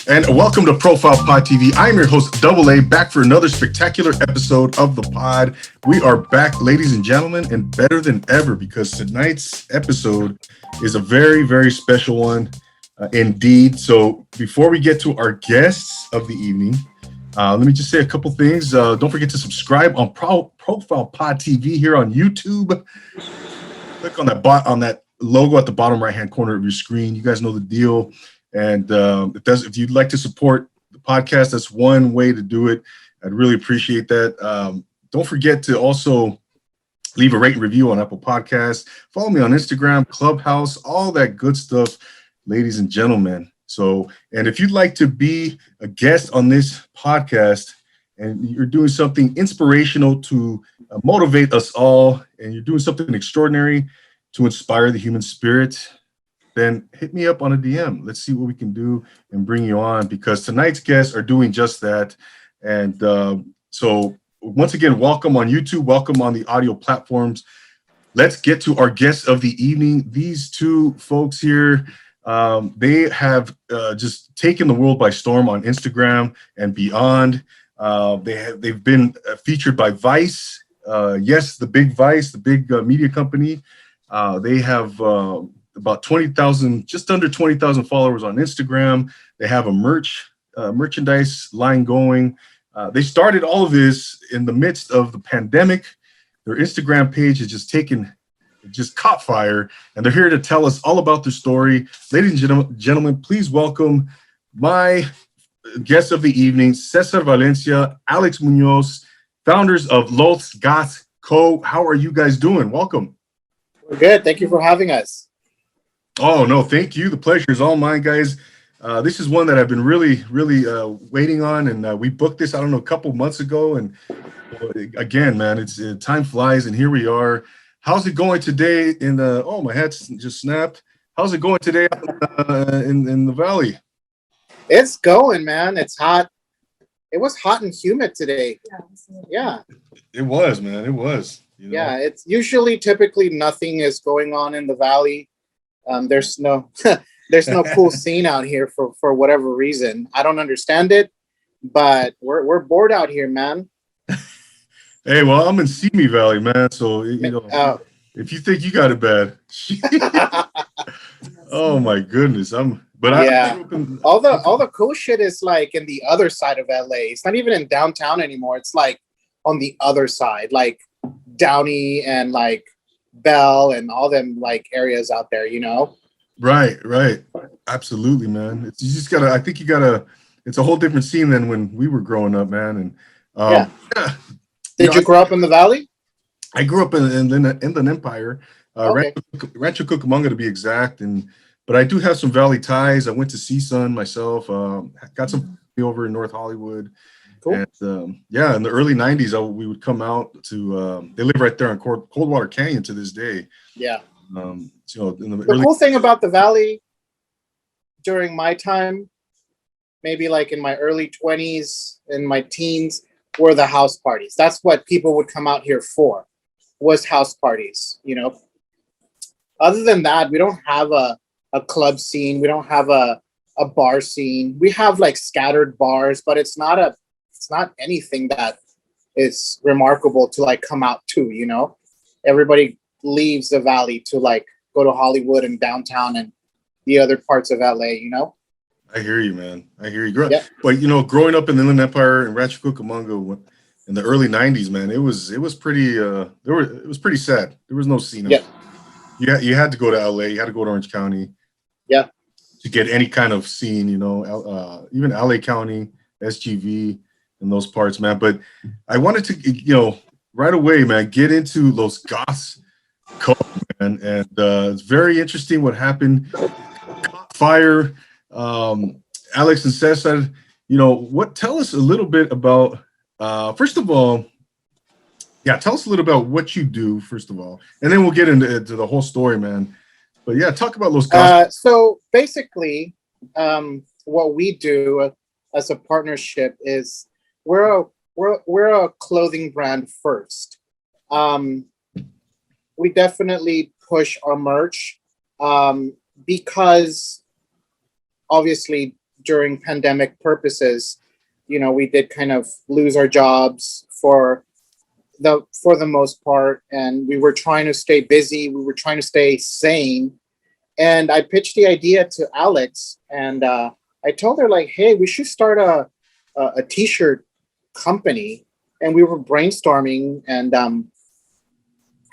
And welcome to Profile Pod TV. I'm your host, Double A, back for another spectacular episode of the pod. We are back, ladies and gentlemen, and better than ever because tonight's episode is a very, very special one indeed. So before we get to our guests of the evening, let me just say a couple things. Don't forget to subscribe on Profile Pod TV here on YouTube. Click on that logo at the bottom right-hand corner of your screen. You guys know the deal. And if you'd like to support the podcast, that's one way to do it. I'd really appreciate that. Don't forget to also leave a rate and review on Apple Podcasts. Follow me on Instagram, Clubhouse, all that good stuff, ladies and gentlemen. And if you'd like to be a guest on this podcast and you're doing something inspirational to motivate us all, and you're doing something extraordinary to inspire the human spirit, then hit me up on a DM. Let's see what we can do and bring you on, because tonight's guests are doing just that. And so once again, welcome on YouTube, welcome on the audio platforms. Let's get to our guests of the evening. These two folks here, they have just taken the world by storm on Instagram and beyond. They've been featured by Vice. Yes, the big Vice, the big media company. They have about 20,000, just under 20,000 followers on Instagram. They have a merchandise line going. They started all of this in the midst of the pandemic. Their Instagram page has just caught fire, and they're here to tell us all about their story. Ladies and gentlemen, please welcome my guest of the evening, Cesar Valencia Alex Munoz, founders of Los Goths Co. How are you guys doing? Welcome. We're good. Thank you for having us. Oh, no, thank you. The pleasure is all mine, guys. This is one that I've been really waiting on, and we booked this, I don't know, a couple months ago. And again, man, time flies, and here we are. How's it going today my hat just snapped. How's it going today in the valley? It's going, man. It's hot. It was hot and humid today. Yeah. It was, man. It was. You know? Yeah, it's typically nothing is going on in the valley. There's no cool scene out here for whatever reason. I don't understand it, but we're bored out here, man. Hey, well, I'm in Simi Valley, man. So if you think you got it bad, oh my goodness, all the cool shit is like in the other side of LA. It's not even in downtown anymore. It's like on the other side, like Downey and like Bell and all them like areas out there, you know? Right. Absolutely, man. It's a whole different scene than when we were growing up, man. And yeah. Did you grow up in the valley? I grew up in the Inland Empire, Okay. Rancho Cucamonga to be exact. But I do have some valley ties. I went to CSUN myself. Got some over in North Hollywood. Cool. And in the early 90s, we would come out to, they live right there in Coldwater Canyon to this day. Yeah. The cool thing about the valley during my time, maybe like in my early 20s and my teens, were the house parties. That's what people would come out here for, was house parties, you know? Other than that, we don't have a club scene. We don't have a bar scene. We have like scattered bars, but it's not anything that is remarkable to like come out to, you know? Everybody leaves the valley to like go to Hollywood and downtown and the other parts of LA, you know? I hear you, man. I hear you. Yeah. But growing up in the Inland Empire and Rancho Cucamonga in the early 90s, man, it was pretty it was pretty sad. There was no scene. Yeah. You had to go to LA, you had to go to Orange County. Yeah. To get any kind of scene, even LA County, SGV, and those parts, man. But I wanted to, right away, man, get into Los Goths Co, man. And it's very interesting what happened. Fire. Alex and Cesar, tell us a little bit about, first of all, tell us a little about what you do, first of all, and then we'll get into the whole story, man. But talk about Los Goths. So basically, what we do as a partnership is we're a clothing brand first. We definitely push our merch because obviously during pandemic purposes, we did kind of lose our jobs for the most part, and we were trying to stay busy. We were trying to stay sane, and I pitched the idea to Alex, and I told her like, "Hey, we should start a t-shirt company." And we were brainstorming, and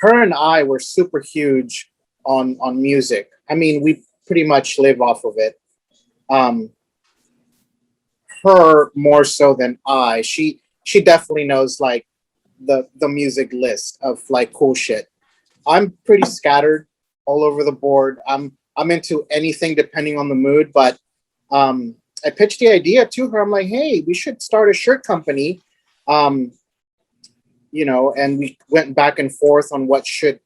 her and I were super huge on music. I mean, we pretty much live off of it. Her more so than I. She definitely knows like the music list of like cool shit. I'm pretty scattered all over the board. I'm into anything depending on the mood, but I pitched the idea to her. I'm like, hey, we should start a shirt company. And we went back and forth on what should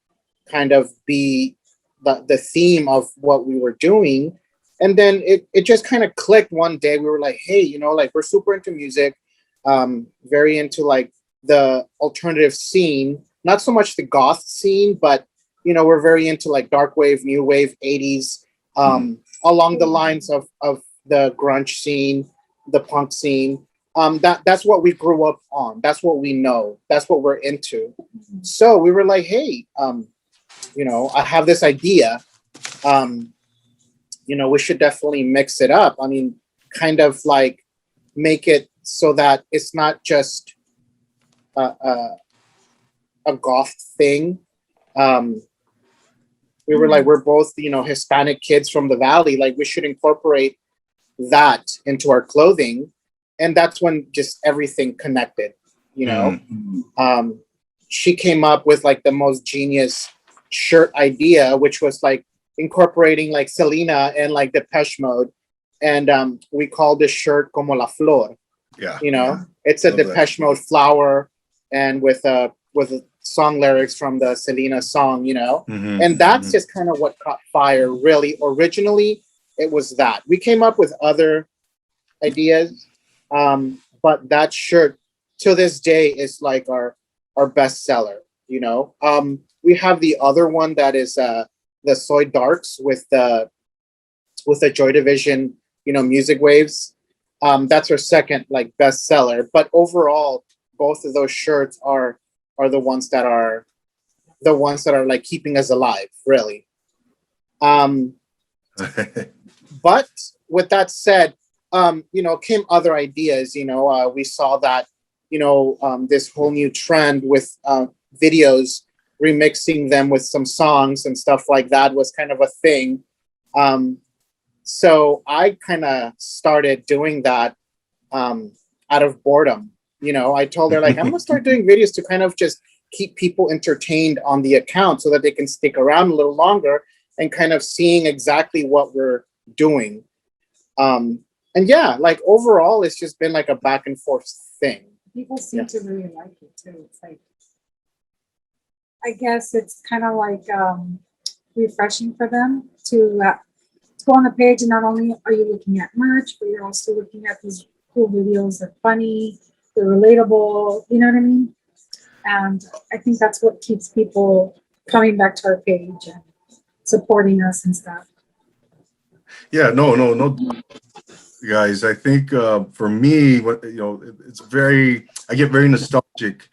kind of be the theme of what we were doing. And then it just kind of clicked one day. We were like, hey, like we're super into music, very into like the alternative scene, not so much the goth scene, but we're very into like dark wave, new wave, 80s, along the lines of the grunge scene, the punk scene. That's what we grew up on. That's what we know. That's what we're into. So we were like, hey, I have this idea. We should definitely mix it up. I mean, kind of like make it so that it's not just a goth thing. We were like, we're both, Hispanic kids from the Valley. Like we should incorporate that into our clothing. And that's when just everything connected, She came up with like the most genius shirt idea, which was like incorporating like Selena and like Depeche Mode. And we called this shirt Como la Flor. Yeah. It's a Depeche Mode flower and with song lyrics from the Selena song, and that's just kind of what caught fire really. Originally, it was that. We came up with other ideas, but that shirt to this day is like our best seller, we have the other one that is the Soy Darks with the Joy Division, music waves. That's our second like best seller, but overall both of those shirts are the ones that are like keeping us alive, really. But with that said, came other ideas. We saw that, this whole new trend with videos, remixing them with some songs and stuff like that was kind of a thing. So I kind of started doing that out of boredom. I told her like, I'm gonna start doing videos to kind of just keep people entertained on the account so that they can stick around a little longer and kind of seeing exactly what we're doing. And yeah, like overall, it's just been like a back and forth thing. People seem to really like it too. It's like, I guess it's kind of like refreshing for them to go on the page, and not only are you looking at merch, but you're also looking at these cool videos. They're funny, they're relatable, you know what I mean? And I think that's what keeps people coming back to our page and supporting us and stuff. Yeah, no, guys. I think for me, it's I get very nostalgic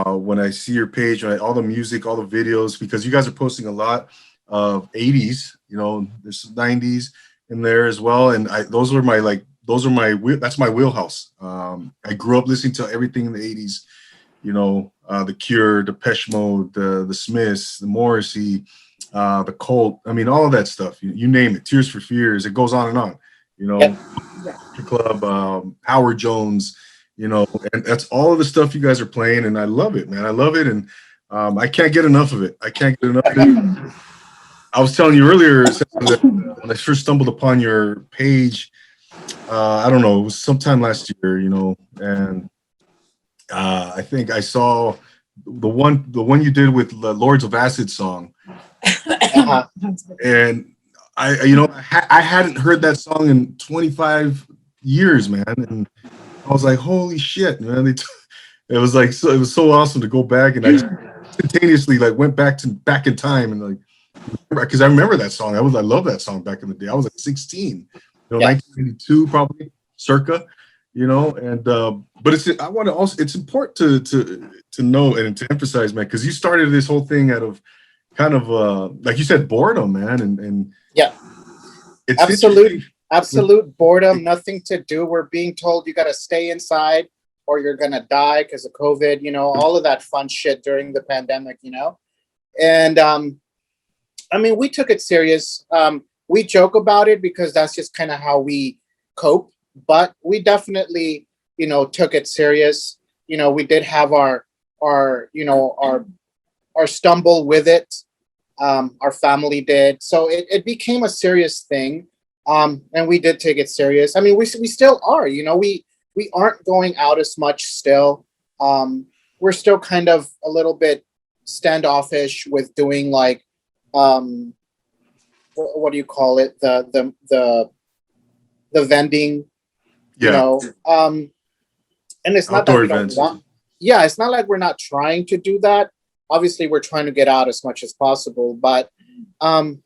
when I see your page, all the music, all the videos, because you guys are posting a lot of 80s, there's 90s in there as well. And that's my wheelhouse. I grew up listening to everything in the 80s, The Cure, Depeche Mode, the Smiths, the Morrissey, the Cult. I mean, all of that stuff, you name it, Tears for Fears, it goes on and on, Yep. Club, Howard Jones, and that's all of the stuff you guys are playing. And I love it, man. I love it. And I can't get enough of it. I was telling you earlier that when I first stumbled upon your page, I don't know, it was sometime last year, and I think I saw the one you did with the Lords of Acid song, and I hadn't heard that song in 25 years, man, and I was like, holy shit, man! It was like it was so awesome to go back, and I instantaneously like went back in time and like, because I remember that song. I love that song back in the day. I was like 16, you know, Yeah. 1992 probably, circa, you know, and but I want to also, it's important to know and to emphasize, man, because you started this whole thing out of kind of like you said, boredom, man, and Yeah. it's Absolute interesting. boredom, nothing to do. We're being told you got to stay inside or you're gonna die because of COVID. You know, all of that fun shit during the pandemic. You know, and I mean, we took it serious. We joke about it because that's just kind of how we cope. But we definitely, you know, took it serious. You know, we did have you know, our stumble with it. Our family did, so it became a serious thing. And we did take it serious. I mean, we still are. You know, we aren't going out as much still. We're still kind of a little bit standoffish with doing like what do you call it, the vending, you Yeah, know. And it's not that outdoor we don't events. want, yeah, it's not like we're not trying to do that. Obviously we're trying to get out as much as possible, but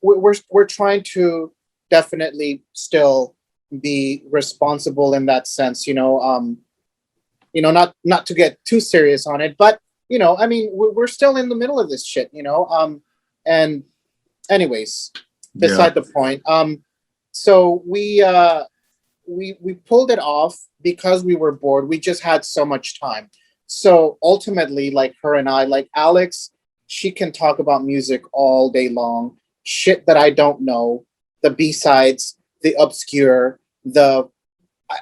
we're trying to definitely still be responsible in that sense, you know, not to get too serious on it, but you know, I mean, we're still in the middle of this shit, you know. And anyways, Yeah, beside the point. So we pulled it off because we were bored. We just had so much time. So ultimately, like her and I, like Alex, she can talk about music all day long. Shit that I don't know, the B sides, the obscure, the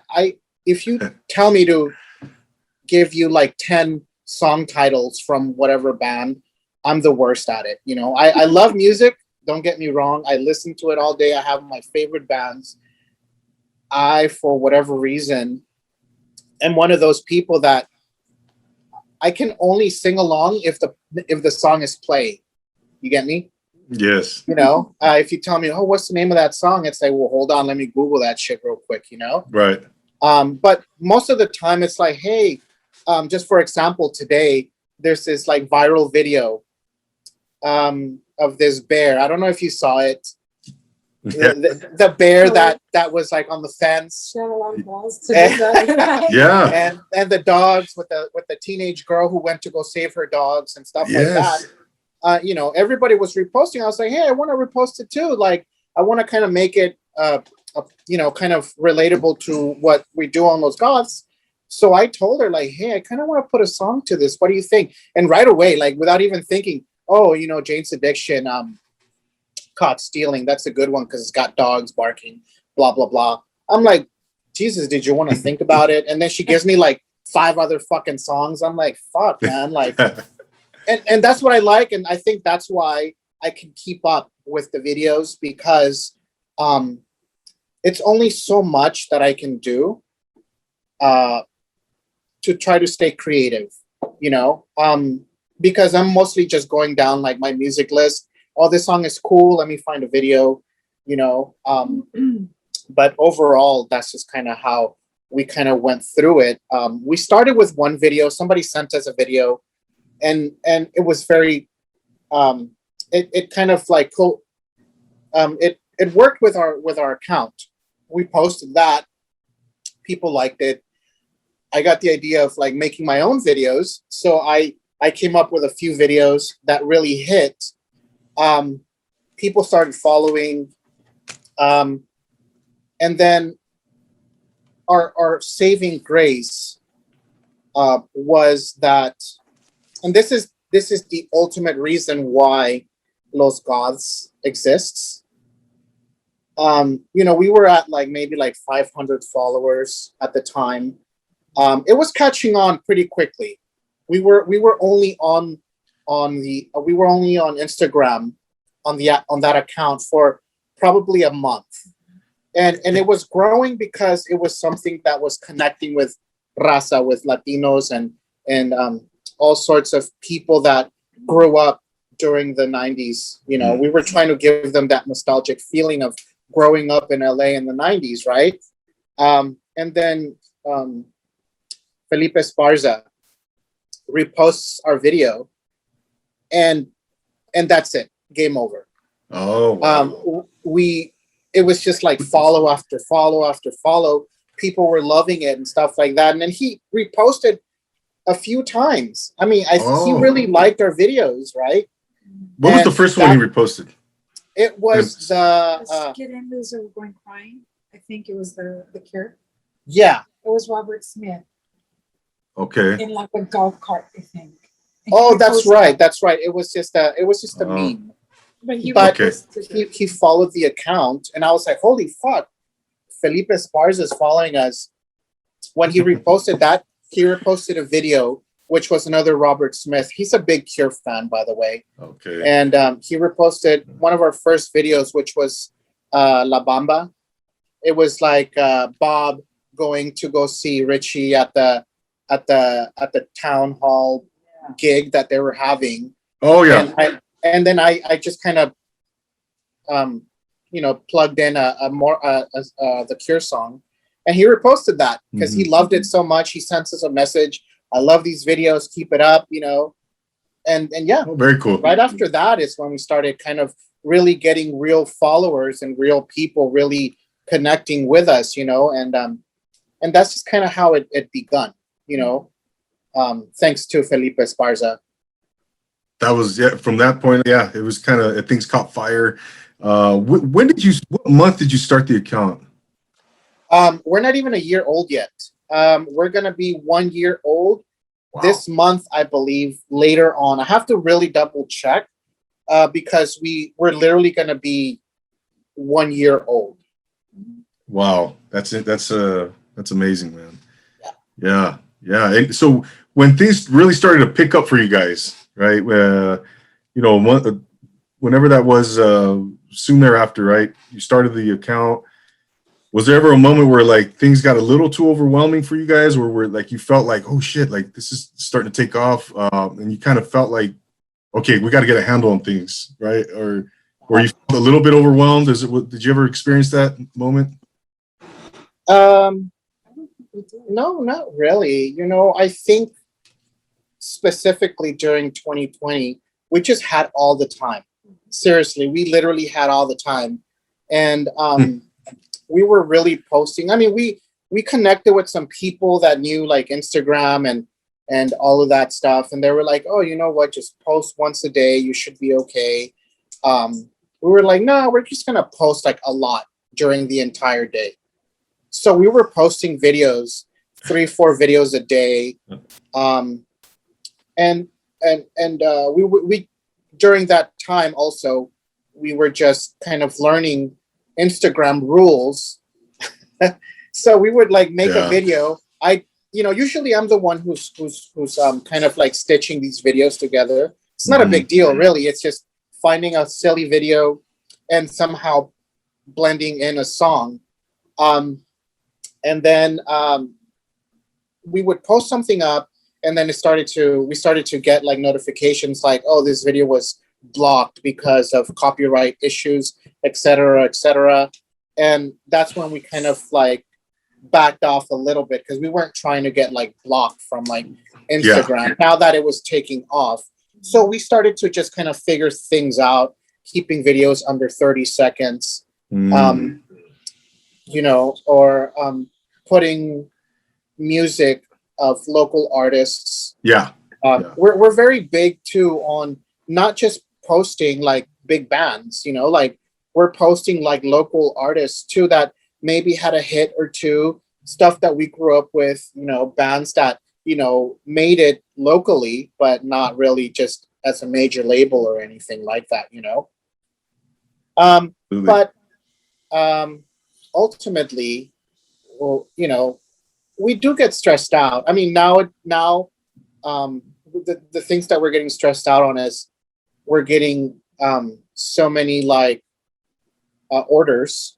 I if you tell me to give you like 10 song titles from whatever band, I'm the worst at it. You know, I love music. Don't get me wrong. I listen to it all day. I have my favorite bands. I, for whatever reason, am one of those people that I can only sing along if the song is played. You get me? yes, You know, if you tell me, oh, what's the name of that song? It's like, well, hold on, let me Google that shit real quick. You know. right. But most of the time, it's like, hey, just for example, today there's this like viral video of this bear. I don't know if you saw it. Yeah, The bear that was like on the fence. She had a lot of balls to do that. yeah, And the dogs with the teenage girl who went to go save her dogs and stuff like that. yes, You know, everybody was reposting. I was like, hey, I want to repost it too. Like, I want to kind of make it, you know, kind of relatable to what we do on Los Goths. So I told her, like, hey, I kind of want to put a song to this. What do you think? And right away, like, without even thinking, oh, you know, Jane's Addiction, Caught Stealing. That's a good one because it's got dogs barking, blah, blah, blah. I'm like, Jesus, did you want to think about it? And then she gives me like 5 other fucking songs. I'm like, fuck, man. Like, and that's what I like. And I think that's why I can keep up with the videos because it's only so much that I can do to try to stay creative, you know, because I'm mostly just going down like my music list. Oh, this song is cool. Let me find a video, you know. But overall, that's just kind of how we kind of went through it. We started with one video. Somebody sent us a video, and it was very, it kind of like it worked with our account. We posted that, people liked it. I got the idea of like making my own videos, so I came up with a few videos that really hit. People started following, and then our saving grace was that, and this is the ultimate reason why Los Goths exists. You know, we were at like maybe like 500 followers at the time. It was catching on pretty quickly. We were only on Instagram on that account for probably a month, and it was growing because it was something that was connecting with raza, with Latinos and all sorts of people that grew up during the 90s. You know, we were trying to give them that nostalgic feeling of growing up in LA in the 90s, right? And then Felipe Esparza reposts our video, and that's it. Game over. Oh, wow. We it was just like follow after follow after follow. People were loving it and stuff like that. And then he reposted a few times. I mean, he really liked our videos, right? What was the first one he reposted? It was the Get In Loser Going Crying. I think it was the Cure. Yeah. It was Robert Smith. Okay. In like a golf cart, I think. Oh, that's right. That's right. It was just a meme. But he followed the account, and I was like, holy fuck, Felipe Esparza is following us. When he reposted that, he reposted a video, which was another Robert Smith. He's a big Cure fan, by the way. Okay. And he reposted one of our first videos, which was La Bamba. It was like Bob going to go see Richie at the town hall gig that they were having. Oh yeah. And then I just kind of plugged in the Cure song, and he reposted that because he loved it so much. He sent us a message. I love these videos. Keep it up, and yeah. Oh, very cool. Right after that is when we started kind of really getting real followers and real people really connecting with us, and that's just kind of how it begun, thanks to Felipe Esparza. That was from that point. Yeah, it was kind of things caught fire. What month did you start the account? We're not even a year old yet. We're gonna be 1 year old this month, I believe. Later on, I have to really double check because we're literally gonna be 1 year old. Wow, that's it. That's amazing, man. Yeah. And so when things really started to pick up for you guys, right? Whenever that was, soon thereafter, right? You started the account. Was there ever a moment where like things got a little too overwhelming for you guys, or where like you felt like, oh shit, like this is starting to take off, and you kind of felt like, okay, we got to get a handle on things, right? Or you felt a little bit overwhelmed? Did you ever experience that moment? No, not really. I think specifically during 2020, we just had all the time. Seriously, we literally had all the time. And we were really posting. I mean, we connected with some people that knew like Instagram and all of that stuff. And they were like, oh, you know what? Just post once a day. You should be okay. We were like, no, we're just going to post like a lot during the entire day. So we were posting videos, 3-4 videos a day. And we during that time also, we were just kind of learning Instagram rules. So we would like make a video. Usually I'm the one who's kind of like stitching these videos together. It's not a big deal, really. It's just finding a silly video and somehow blending in a song. And then we would post something up, and then we started to get like notifications like, oh, this video was blocked because of copyright issues, et cetera. And that's when we kind of like backed off a little bit because we weren't trying to get like blocked from like Instagram now that it was taking off. So we started to just kind of figure things out, keeping videos under 30 seconds, or putting music of local artists. We're very big too on not just posting like big bands, like we're posting like local artists too that maybe had a hit or two, stuff that we grew up with, bands that, made it locally, but not really just as a major label or anything like that, But ultimately, well, we do get stressed out. I mean, now the things that we're getting stressed out on is we're getting so many like orders,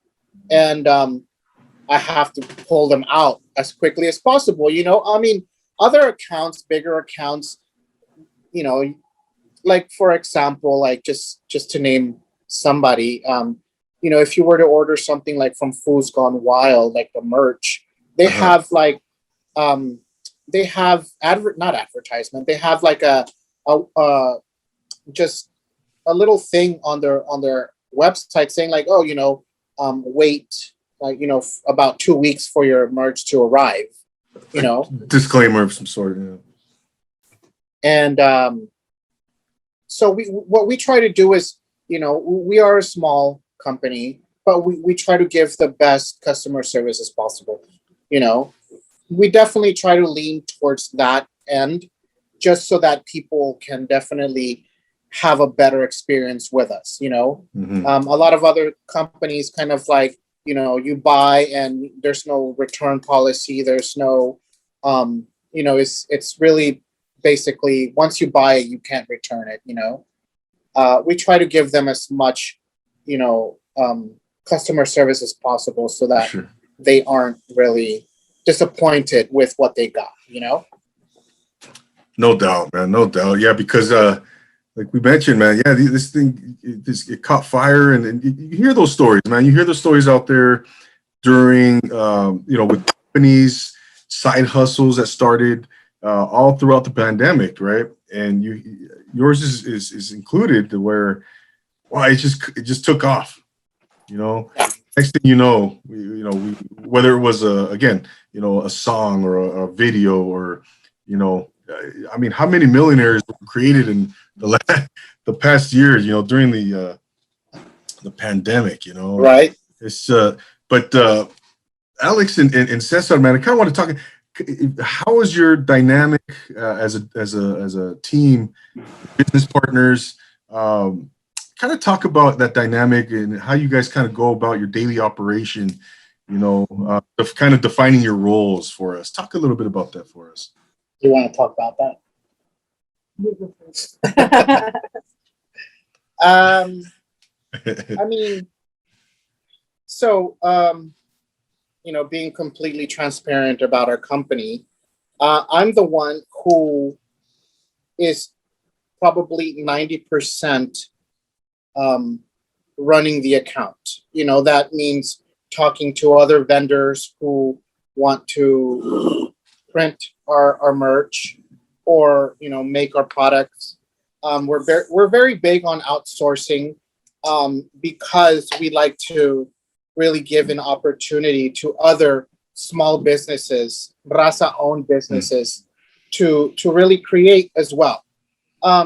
and I have to pull them out as quickly as possible. I mean, other accounts, bigger accounts, like for example, like just to name somebody, if you were to order something like from Fools Gone Wild, like the merch, they have like they have not advertisement. They have like a just a little thing on their website saying like, oh, wait like about 2 weeks for your merch to arrive. Disclaimer of some sort. Yeah. And so what we try to do is, we are a small company, but we try to give the best customer service as possible. We definitely try to lean towards that end, just so that people can definitely have a better experience with us. Mm-hmm. A lot of other companies kind of like, you buy and there's no return policy. There's no, it's really basically once you buy it, you can't return it. We try to give them as much, customer service as possible so that Sure. they aren't really disappointed with what they got. No doubt, man. No doubt. Yeah, because like we mentioned, man. Yeah, this thing, it caught fire, and you hear those stories, man. You hear the stories out there during, with companies, side hustles that started all throughout the pandemic, right? And yours is included, to where, wow, it just took off. Next thing you know, whether it was a song or a video or, I mean, how many millionaires were created in the past year, during the pandemic, Right. It's but Alex and Cesar, man, I kind of want to talk. How is your dynamic as a team, business partners? Kind of talk about that dynamic and how you guys kind of go about your daily operation. Of kind of defining your roles for us. Talk a little bit about that for us. You want to talk about that? I mean, so, being completely transparent about our company, I'm the one who is probably 90% running the account. That means talking to other vendors who want to print our merch or, make our products. We're very big on outsourcing because we like to really give an opportunity to other small businesses, Raza-owned businesses, to really create as well. I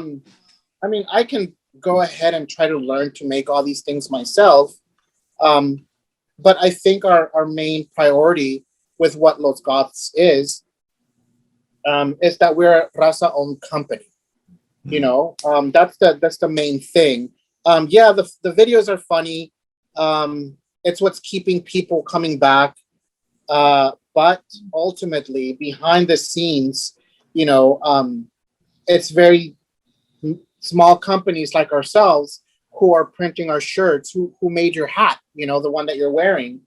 mean, I can go ahead and try to learn to make all these things myself, but I think our main priority with what Los Goths is that we're a Raza-owned company. That's the main thing. Yeah, the videos are funny. It's what's keeping people coming back. But ultimately, behind the scenes, it's very small companies like ourselves who are printing our shirts, who made your hat, the one that you're wearing,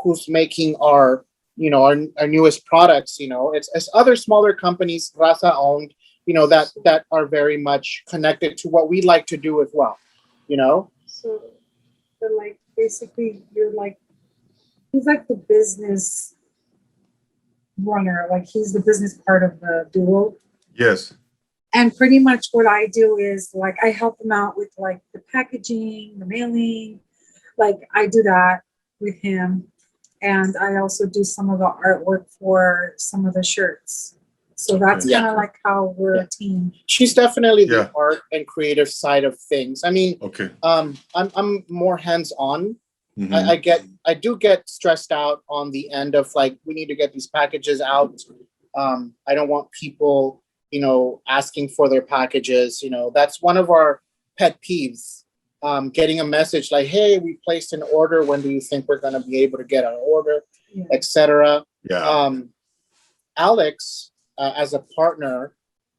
who's making our newest products. It's other smaller companies, Raza owned, that are very much connected to what we like to do as well. So, but like basically, he's like the business runner. Like he's the business part of the duo. Yes. And pretty much what I do is like I help him out with like the packaging, the mailing. Like I do that with him. And I also do some of the artwork for some of the shirts. So that's kind of like how we're a team. She's definitely the art and creative side of things. I mean, I'm more hands-on. Mm-hmm. I do get stressed out on the end of like, we need to get these packages out. I don't want people, asking for their packages. That's one of our pet peeves. Getting a message like, hey, we placed an order. When do you think we're going to be able to get our order, etc. Yeah. Alex, as a partner,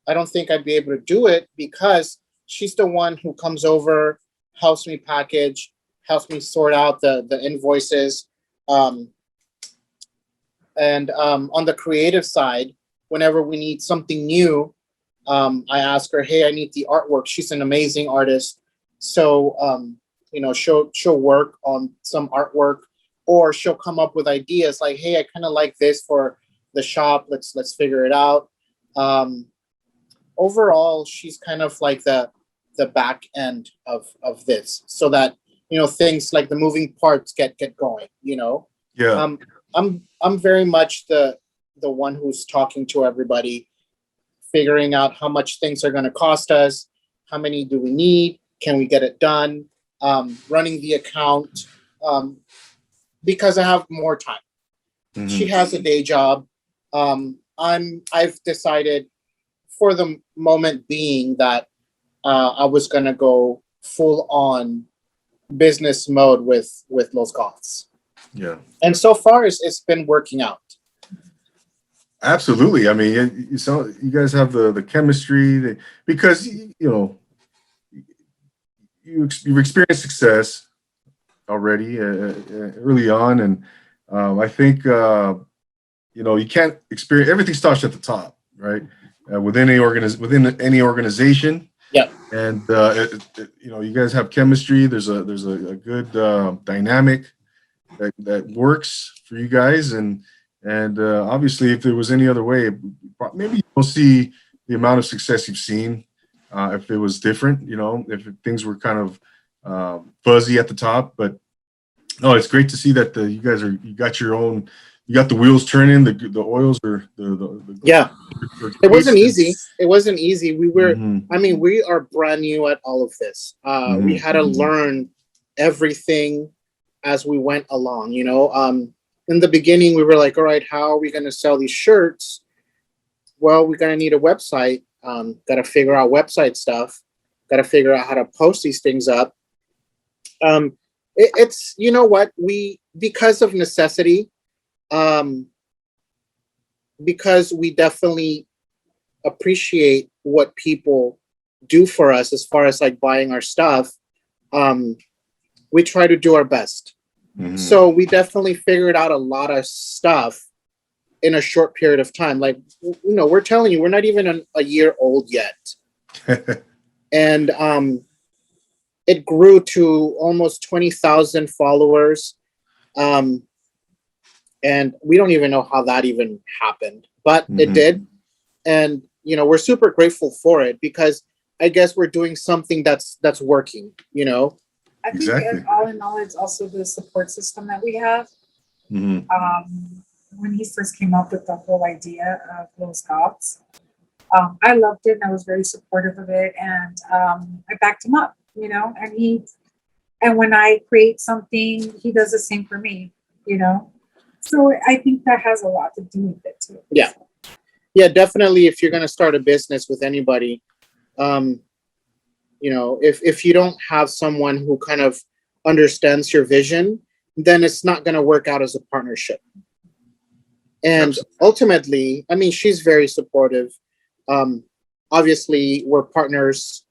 I don't think I'd be able to do it because she's the one who comes over, helps me package, helps me sort out the invoices. And on the creative side, whenever we need something new, I ask her, hey, I need the artwork. She's an amazing artist. So, she'll work on some artwork, or she'll come up with ideas like, hey, I kind of like this for the shop. Let's figure it out. Overall, she's kind of like the the back end of this, so that things like the moving parts get going. Yeah. I'm very much the one who's talking to everybody, figuring out how much things are going to cost us, how many do we need, can we get it done, running the account, because I have more time. Mm-hmm. She has a day job. I've decided for the moment being that I was going to go full on business mode with Los Goths. Yeah. And so far it's been working out. Absolutely. I mean, you guys have the chemistry because you've experienced success already early on, and I think you can't experience everything starts at the top, right? Within any organization. Yeah. And you guys have chemistry. There's a good dynamic that works for you guys, and obviously, if there was any other way, maybe you don't see the amount of success you've seen. If it was different, if things were kind of fuzzy at the top, but no, it's great to see that you guys you got the wheels turning, the oils are yeah. It wasn't easy. We were, Mm-hmm. I mean, we are brand new at all of this. Mm-hmm. We had to learn everything as we went along. In the beginning, we were like, all right, how are we going to sell these shirts? Well, we're going to need a website. Got to figure out website stuff. Got to figure out how to post these things up. It's, because of necessity, because we definitely appreciate what people do for us as far as like buying our stuff, we try to do our best. Mm-hmm. So we definitely figured out a lot of stuff in a short period of time. Like, we're telling you, we're not even a year old yet. And it grew to almost 20,000 followers. And we don't even know how that even happened, but it did. And, we're super grateful for it, because I guess we're doing something that's working, I think Exactly. all in all, it's also the support system that we have. Mm-hmm. When he first came up with the whole idea of Los Goths, I loved it and I was very supportive of it, and I backed him up, and when I create something, he does the same for me, So I think that has a lot to do with it too. Yeah. Yeah, definitely. If you're going to start a business with anybody, if you don't have someone who kind of understands your vision, then it's not going to work out as a partnership. And ultimately, I mean, she's very supportive. Obviously, we're partners.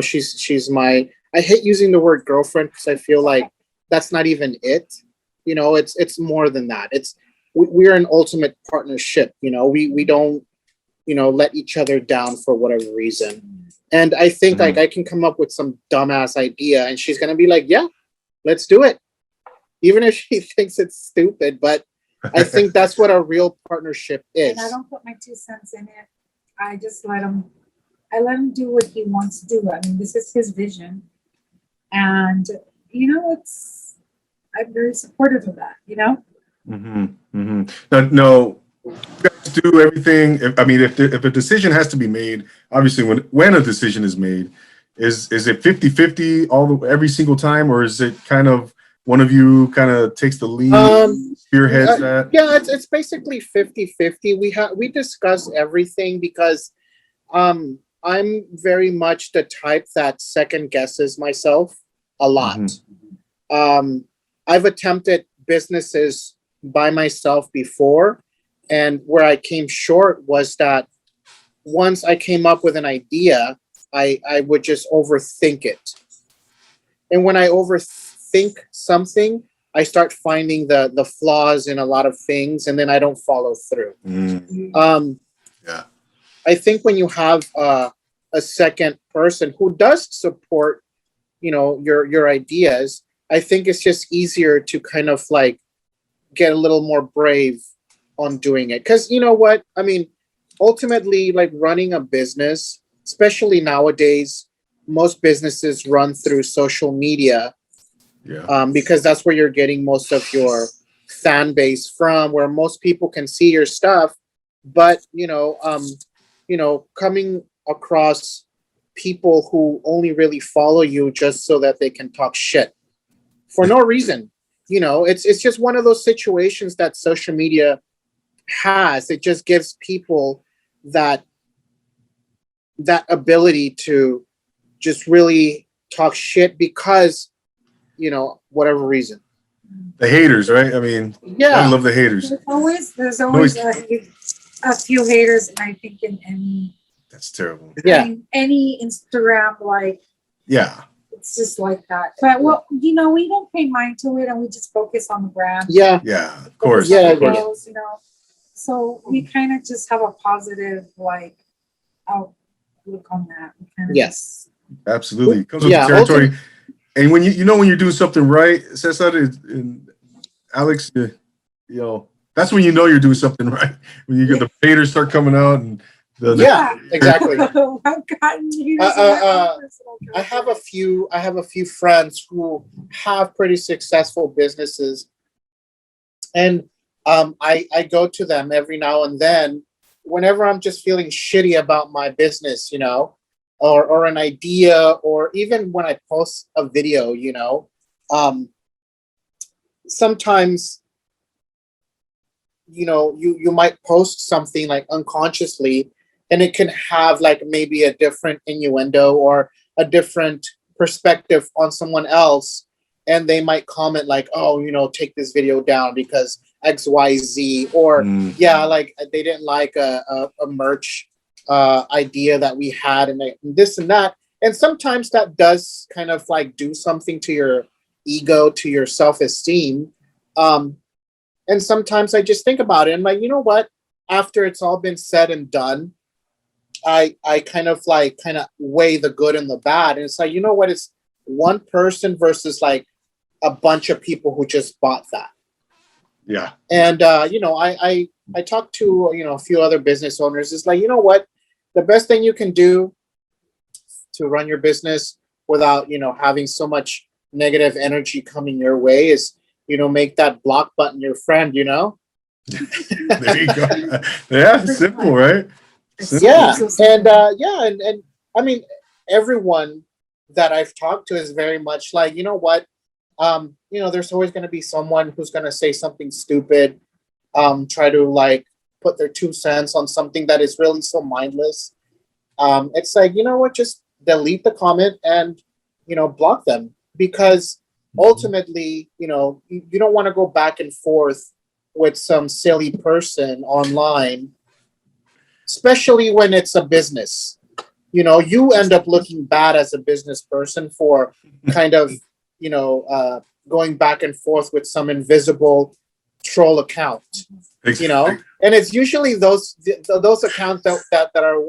She's my, I hate using the word girlfriend because I feel like that's not even it. It's more than that. We're an ultimate partnership. We don't, let each other down for whatever reason. And I think like I can come up with some dumbass idea and she's going to be like, yeah, let's do it. Even if she thinks it's stupid, but I think that's what a real partnership is. And I don't put my 2 cents in it. I just let him do what he wants to do. I mean, this is his vision. And, I'm very supportive of that, Mm-hmm. Mm-hmm. No, you guys do everything. If a decision has to be made, obviously when a decision is made, is it 50-50 every single time, or is it kind of one of you kind of takes the lead, spearheads that? Yeah, it's basically 50-50. We discuss everything because I'm very much the type that second guesses myself a lot. Mm-hmm. I've attempted businesses by myself before, and where I came short was that once I came up with an idea, I would just overthink it. And when I overthink something, I start finding the flaws in a lot of things, and then I don't follow through. Mm-hmm. Yeah. I think when you have a second person who does support, your ideas, I think it's just easier to kind of like get a little more brave on doing it. Because you know what? I mean, ultimately, like running a business, especially nowadays, most businesses run through social media. Yeah. Because that's where you're getting most of your fan base from, where most people can see your stuff. But coming across people who only really follow you just so that they can talk shit for no reason. It's just one of those situations that social media has. It just gives people that ability to just really talk shit because whatever reason. The haters, right? I mean, Yeah. I love the haters. There's always a few haters, and I think in any That's terrible. Yeah. I mean, any Instagram, like, Yeah. it's just like that. But we don't pay mind to it, and we just focus on the brand. Yeah. Yeah. Of course. Yeah, Of course. Goals, So we kind of just have a positive outlook on that. We kinda Yes. Absolutely. It comes with Yeah, the territory. And when when you're doing something right, Cesar and Alex, that's when you're doing something right. When you get the haters start coming out and Yeah, exactly. I've gotten haters in my own personal I have a few friends who have pretty successful businesses, and I go to them every now and then whenever I'm just feeling shitty about my business, or an idea, or even when I post a video, sometimes you might post something like unconsciously, and it can have like maybe a different innuendo or a different perspective on someone else, and they might comment like, oh, take this video down because XYZ, or like they didn't like a merch idea that we had, and this and that. And sometimes that does kind of like do something to your ego, to your self-esteem. And sometimes I just think about it and like, you know what? After it's all been said and done, I kind of weigh the good and the bad. And it's like, you know what? It's one person versus like a bunch of people who just bought that. Yeah. And, I talked to, a few other business owners. It's like, you know what? The best thing you can do to run your business without, having so much negative energy coming your way is, make that block button your friend, There you go. Yeah, simple, right? Simple. Yeah. And I mean, everyone that I've talked to is very much like, you know what? There's always going to be someone who's going to say something stupid, try to like put their 2 cents on something that is really so mindless. It's like, you know what? Just delete the comment and, block them, because ultimately, you don't want to go back and forth with some silly person online, especially when it's a business. You end up looking bad as a business person for kind of, going back and forth with some invisible troll account, and it's usually those accounts that are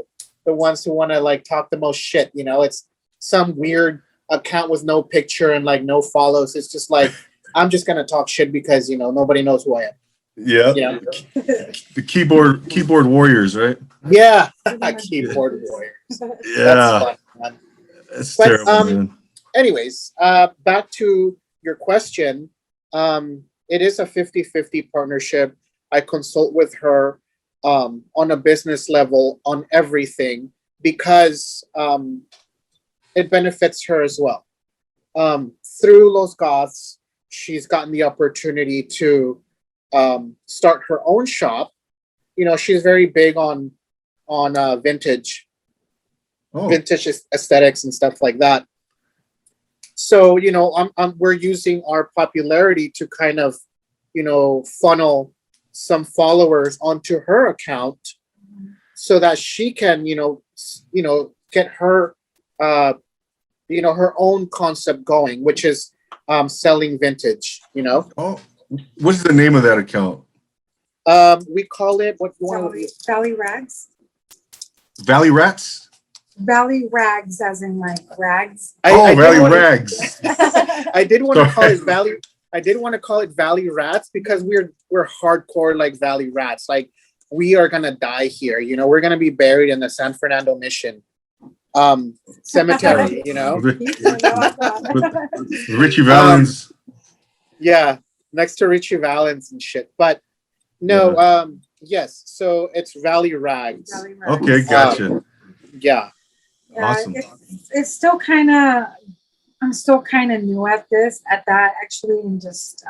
the ones who want to like talk the most shit. It's some weird account with no picture and like no follows. It's just like, I'm just gonna talk shit because nobody knows who I am. Yeah. The keyboard warriors, right? Yeah. Keyboard warriors. Yeah. That's fun, man. That's terrible, man. Anyways, back to your question. It is a 50-50 partnership. I consult with her on a business level on everything because it benefits her as well. Through Los Goths, she's gotten the opportunity to start her own shop. She's very big on vintage aesthetics and stuff like that. So, we're using our popularity to kind of, funnel some followers onto her account so that she can, get her, her own concept going, which is selling vintage, Oh, what's the name of that account? We call it, what you want to Valley Rags. Valley Rats? Valley Rags, as in like rags. Valley Rags. I did want to call it Valley. I did want to call it Valley Rats because we're hardcore like Valley Rats. Like we are gonna die here. We're gonna be buried in the San Fernando Mission. cemetery, you know. Richie Valens. Yeah, next to Richie Valens and shit. But no, yes. So it's Valley Rags. Valley Rags. Okay, gotcha. Yeah. Yeah, Awesome. it's still kind of, I'm still kind of new at that actually, and just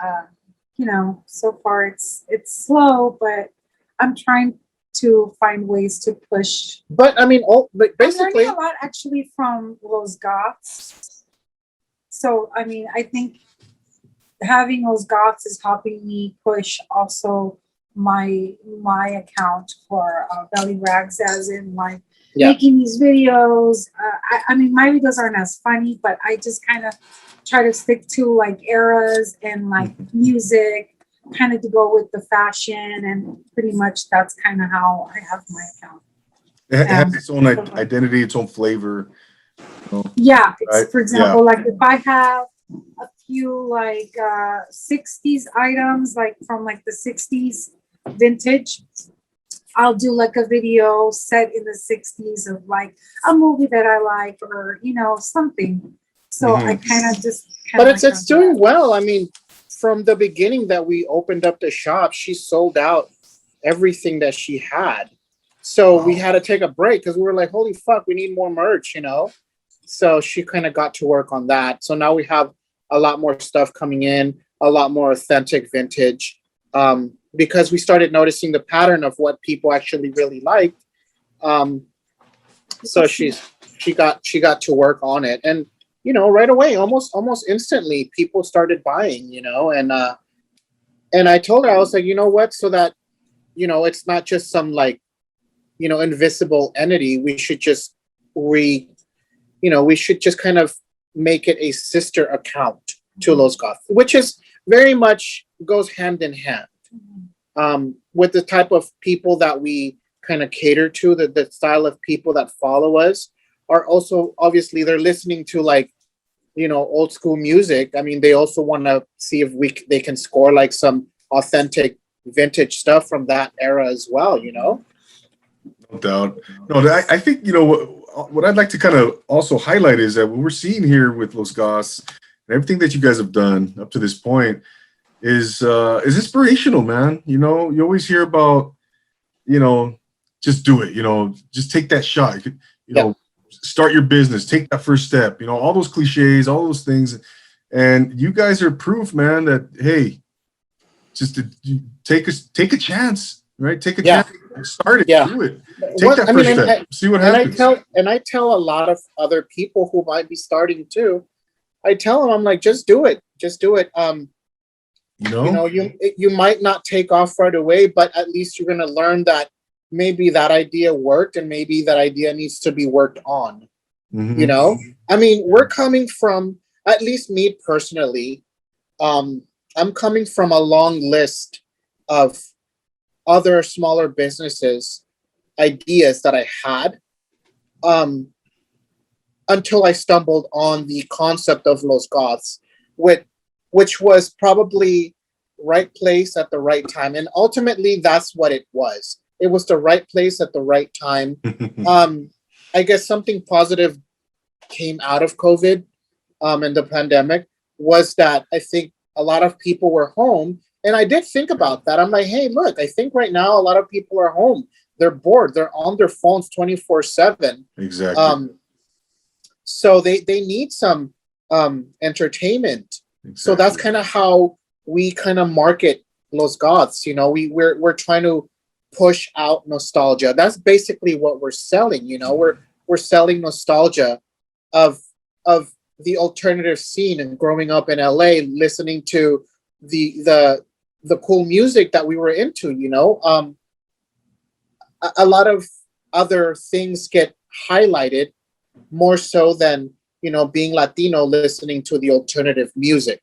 so far it's slow, but I'm trying to find ways to push. But I mean, but I'm basically, learning a lot actually from Los Goths. So I mean, I think having Los Goths is helping me push also my account for Belly Rags, as in like making these videos. I mean, my videos aren't as funny, but I just kind of try to stick to like eras and like music, kind of to go with the fashion, and pretty much that's kind of how I have my account. It has its own identity, its own flavor. Yeah, Right? For example, like if I have a few like 60s items, like from like the 60s vintage, I'll do like a video set in the 60s of like a movie that I like, or something. So I kind of just but it's doing well. I mean, from the beginning that we opened up the shop, she sold out everything that she had. So we had to take a break because we were like, holy fuck, we need more merch, So she kind of got to work on that. So now we have a lot more stuff coming in, a lot more authentic vintage, because we started noticing the pattern of what people actually really liked. So she got to work on it, and right away, almost instantly, people started buying, and I told her, I was like, you know what, so that it's not just some like invisible entity. We should just we should just kind of make it a sister account to Los Goths, which is very much goes hand in hand with the type of people that we kind of cater to. The style of people that follow us are also, obviously, they're listening to like old school music. I mean, they also want to see if they can score like some authentic vintage stuff from that era as well. No doubt. No, I think what I'd like to kind of also highlight is that what we're seeing here with Los Goths and everything that you guys have done up to this point is inspirational, man. You always hear about, just do it, just take that shot, start your business, take that first step, all those cliches, all those things. And you guys are proof, man, that, hey, just take a chance, right? Take a chance, start it, do it. Take that first step, see what happens. I tell a lot of other people who might be starting too, I tell them, I'm like, just do it. You might not take off right away, but at least you're going to learn that maybe that idea worked and maybe that idea needs to be worked on. I mean, we're coming from, at least me personally, I'm coming from a long list of other smaller businesses, ideas that I had, until I stumbled on the concept of Los Goths, which was probably right place at the right time. And ultimately, that's what it was. It was the right place at the right time. I guess something positive came out of COVID and the pandemic was that I think a lot of people were home. And I did think about that. I'm like, hey, look, I think right now a lot of people are home. They're bored. They're on their phones 24/7. Exactly. So they need some entertainment. Exactly. So that's kind of how we kind of market Los Goths. We're trying to push out nostalgia. That's basically what we're selling. We're selling nostalgia of the alternative scene and growing up in LA, listening to the cool music that we were into. A lot of other things get highlighted more so than being Latino, listening to the alternative music.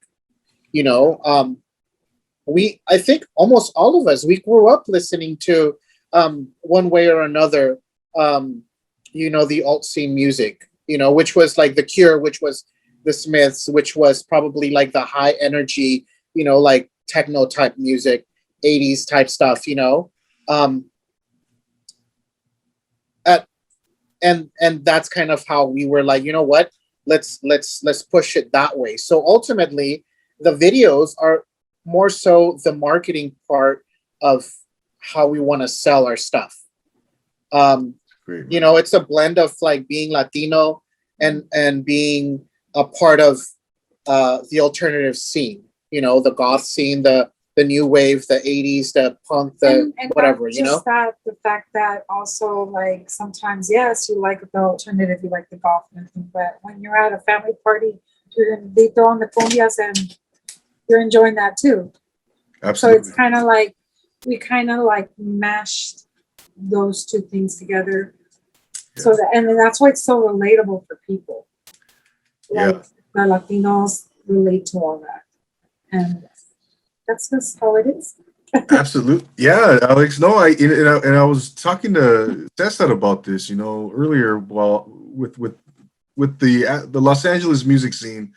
I think almost all of us, we grew up listening to one way or another, the alt scene music, which was like The Cure, which was the Smiths, which was probably like the high energy, like techno type music, 80s type stuff, and that's kind of how we were like, you know what, let's push it that way. So ultimately the videos are more so the marketing part of how we want to sell our stuff. Great. You know, it's a blend of like being Latino and being a part of the alternative scene, you know, the goth scene, the new wave, the 80s, the punk, the and whatever, not you know. just that, the fact that also like sometimes, yes, you like the alternative, you like the golf and everything, but when you're at a family party, they throw on the cumbias and you're enjoying that too. Absolutely. So it's kind of like we kind of like mashed those two things together. Yeah. So that, and that's why it's so relatable for people. Like the Latinos relate to all that, and that's just how it is. Absolutely. Yeah, Alex. No, I was talking to Cesar about this, you know, earlier. Well, with the Los Angeles music scene,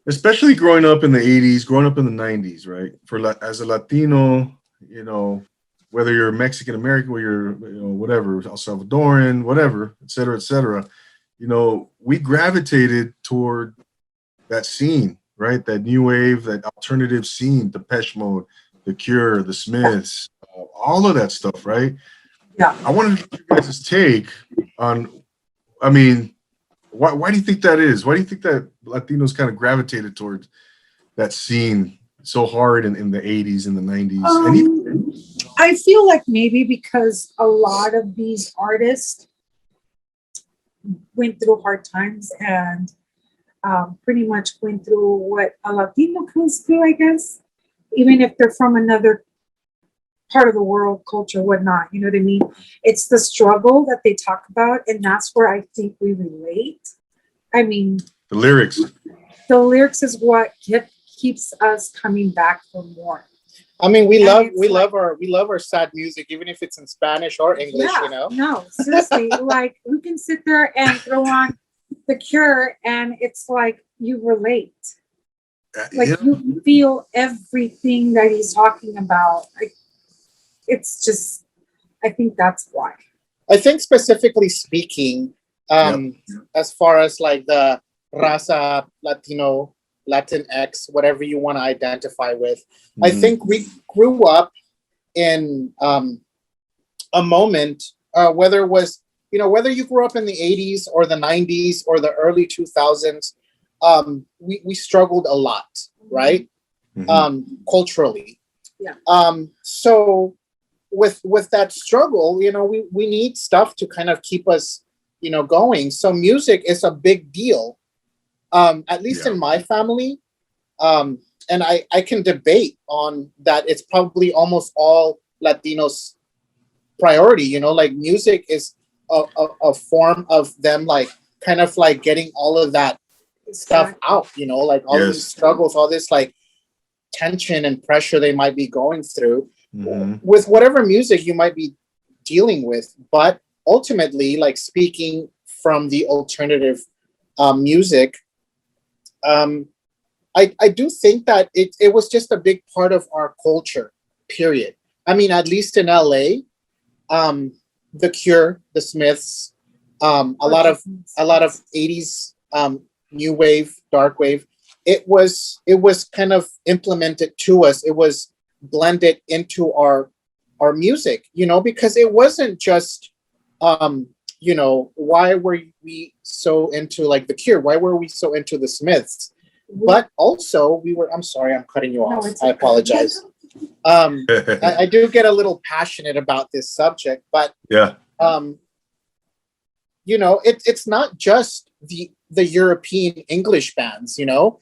especially growing up in the 80s, growing up in the 90s, right? As a Latino, you know, whether you're Mexican American, or you're, you know, whatever, El Salvadoran, whatever, et cetera, you know, we gravitated toward that scene, right? That new wave, that alternative scene, Depeche Mode, The Cure, The Smiths, all of that stuff, right? Yeah. I wanted to get you guys' take on, I mean, why do you think that is? Why do you think that Latinos kind of gravitated towards that scene so hard in the 80s and the 90s? And even, I feel like maybe because a lot of these artists went through hard times and pretty much went through what a Latino goes through, I guess, even if they're from another part of the world, culture, whatnot. You know what I mean? It's the struggle that they talk about, and that's where I think we relate. I mean, the lyrics. The lyrics is what keeps us coming back for more. I mean, we love our sad music, even if it's in Spanish or English. Yeah, you know. No, seriously, like we can sit there and throw on The Cure, and it's like you relate. Like you feel everything that he's talking about. Like it's just, I think that's why. I think specifically speaking, as far as like the raza Latino, Latinx, whatever you want to identify with, I think we grew up in a moment, whether it was, you know, whether you grew up in the 80s or the 90s or the early 2000s, we struggled a lot, right? Culturally. Yeah. So with that struggle, you know, we need stuff to kind of keep us, you know, going. So music is a big deal, at least in my family. And I can debate on that. It's probably almost all Latinos' priority, you know, like music is a form of them, like kind of like getting all of that stuff out, you know, like all these struggles, all this like tension and pressure they might be going through with whatever music you might be dealing with. But ultimately, like speaking from the alternative music, I do think that it was just a big part of our culture, period. I mean, at least in LA, The Cure, The Smiths, a lot of 80s new wave, dark wave. It was kind of implemented to us. It was blended into our music, you know, because it wasn't just you know, why were we so into like The Cure? Why were we so into The Smiths? But also I'm sorry, I'm cutting you off. I apologize. I do get a little passionate about this subject, but you know, it's not just the European English bands, you know.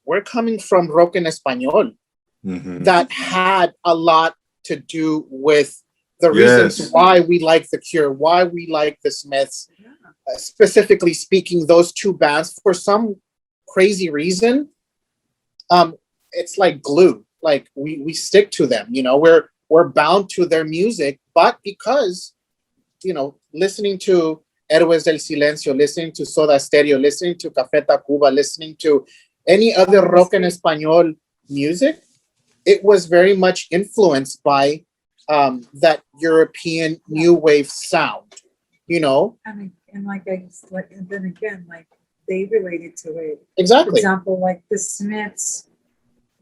We're coming from rock en español that had a lot to do with the reasons why we like The Cure, why we like The Smiths, specifically speaking, those two bands, for some crazy reason, it's like glue. Like we stick to them, you know, we're bound to their music, but because, you know, listening to Héroes del Silencio, listening to Soda Stereo, listening to Café Tacuba, listening to any other rock en español music, it was very much influenced by that European new wave sound, you know? And and then again, like they related to it. For Exactly. example, like the Smiths,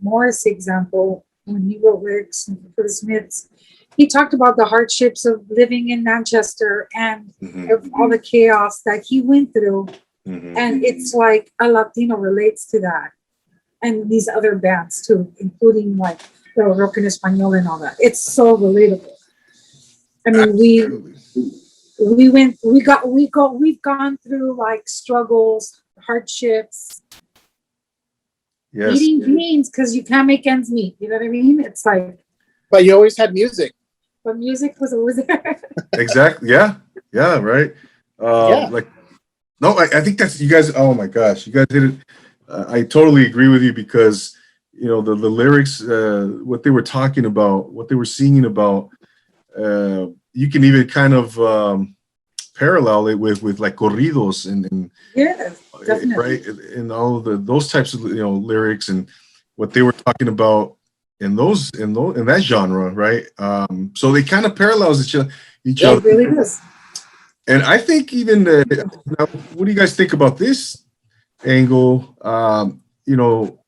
Morris example, when he wrote lyrics for the Smiths, he talked about the hardships of living in Manchester and of all the chaos that he went through. And it's like a Latino relates to that. And these other bands too, including like the rock en español and all that. It's so relatable. I mean, we've gone through like struggles, hardships, Yes. eating beans because you can't make ends meet. You know what I mean? It's like, But you always had music. but music was always there. Exactly. Yeah. Yeah. Right. Yeah. Like, no, I think that's you guys. Oh my gosh, you guys did it. I totally agree with you because the lyrics, what they were talking about, what they were singing about. You can even kind of parallel it with like corridos and Yes, definitely. right, and all of those types of lyrics and what they were talking about in that genre, right? So they kind of parallels each other. It really is. And I think even now, what do you guys think about this angle? You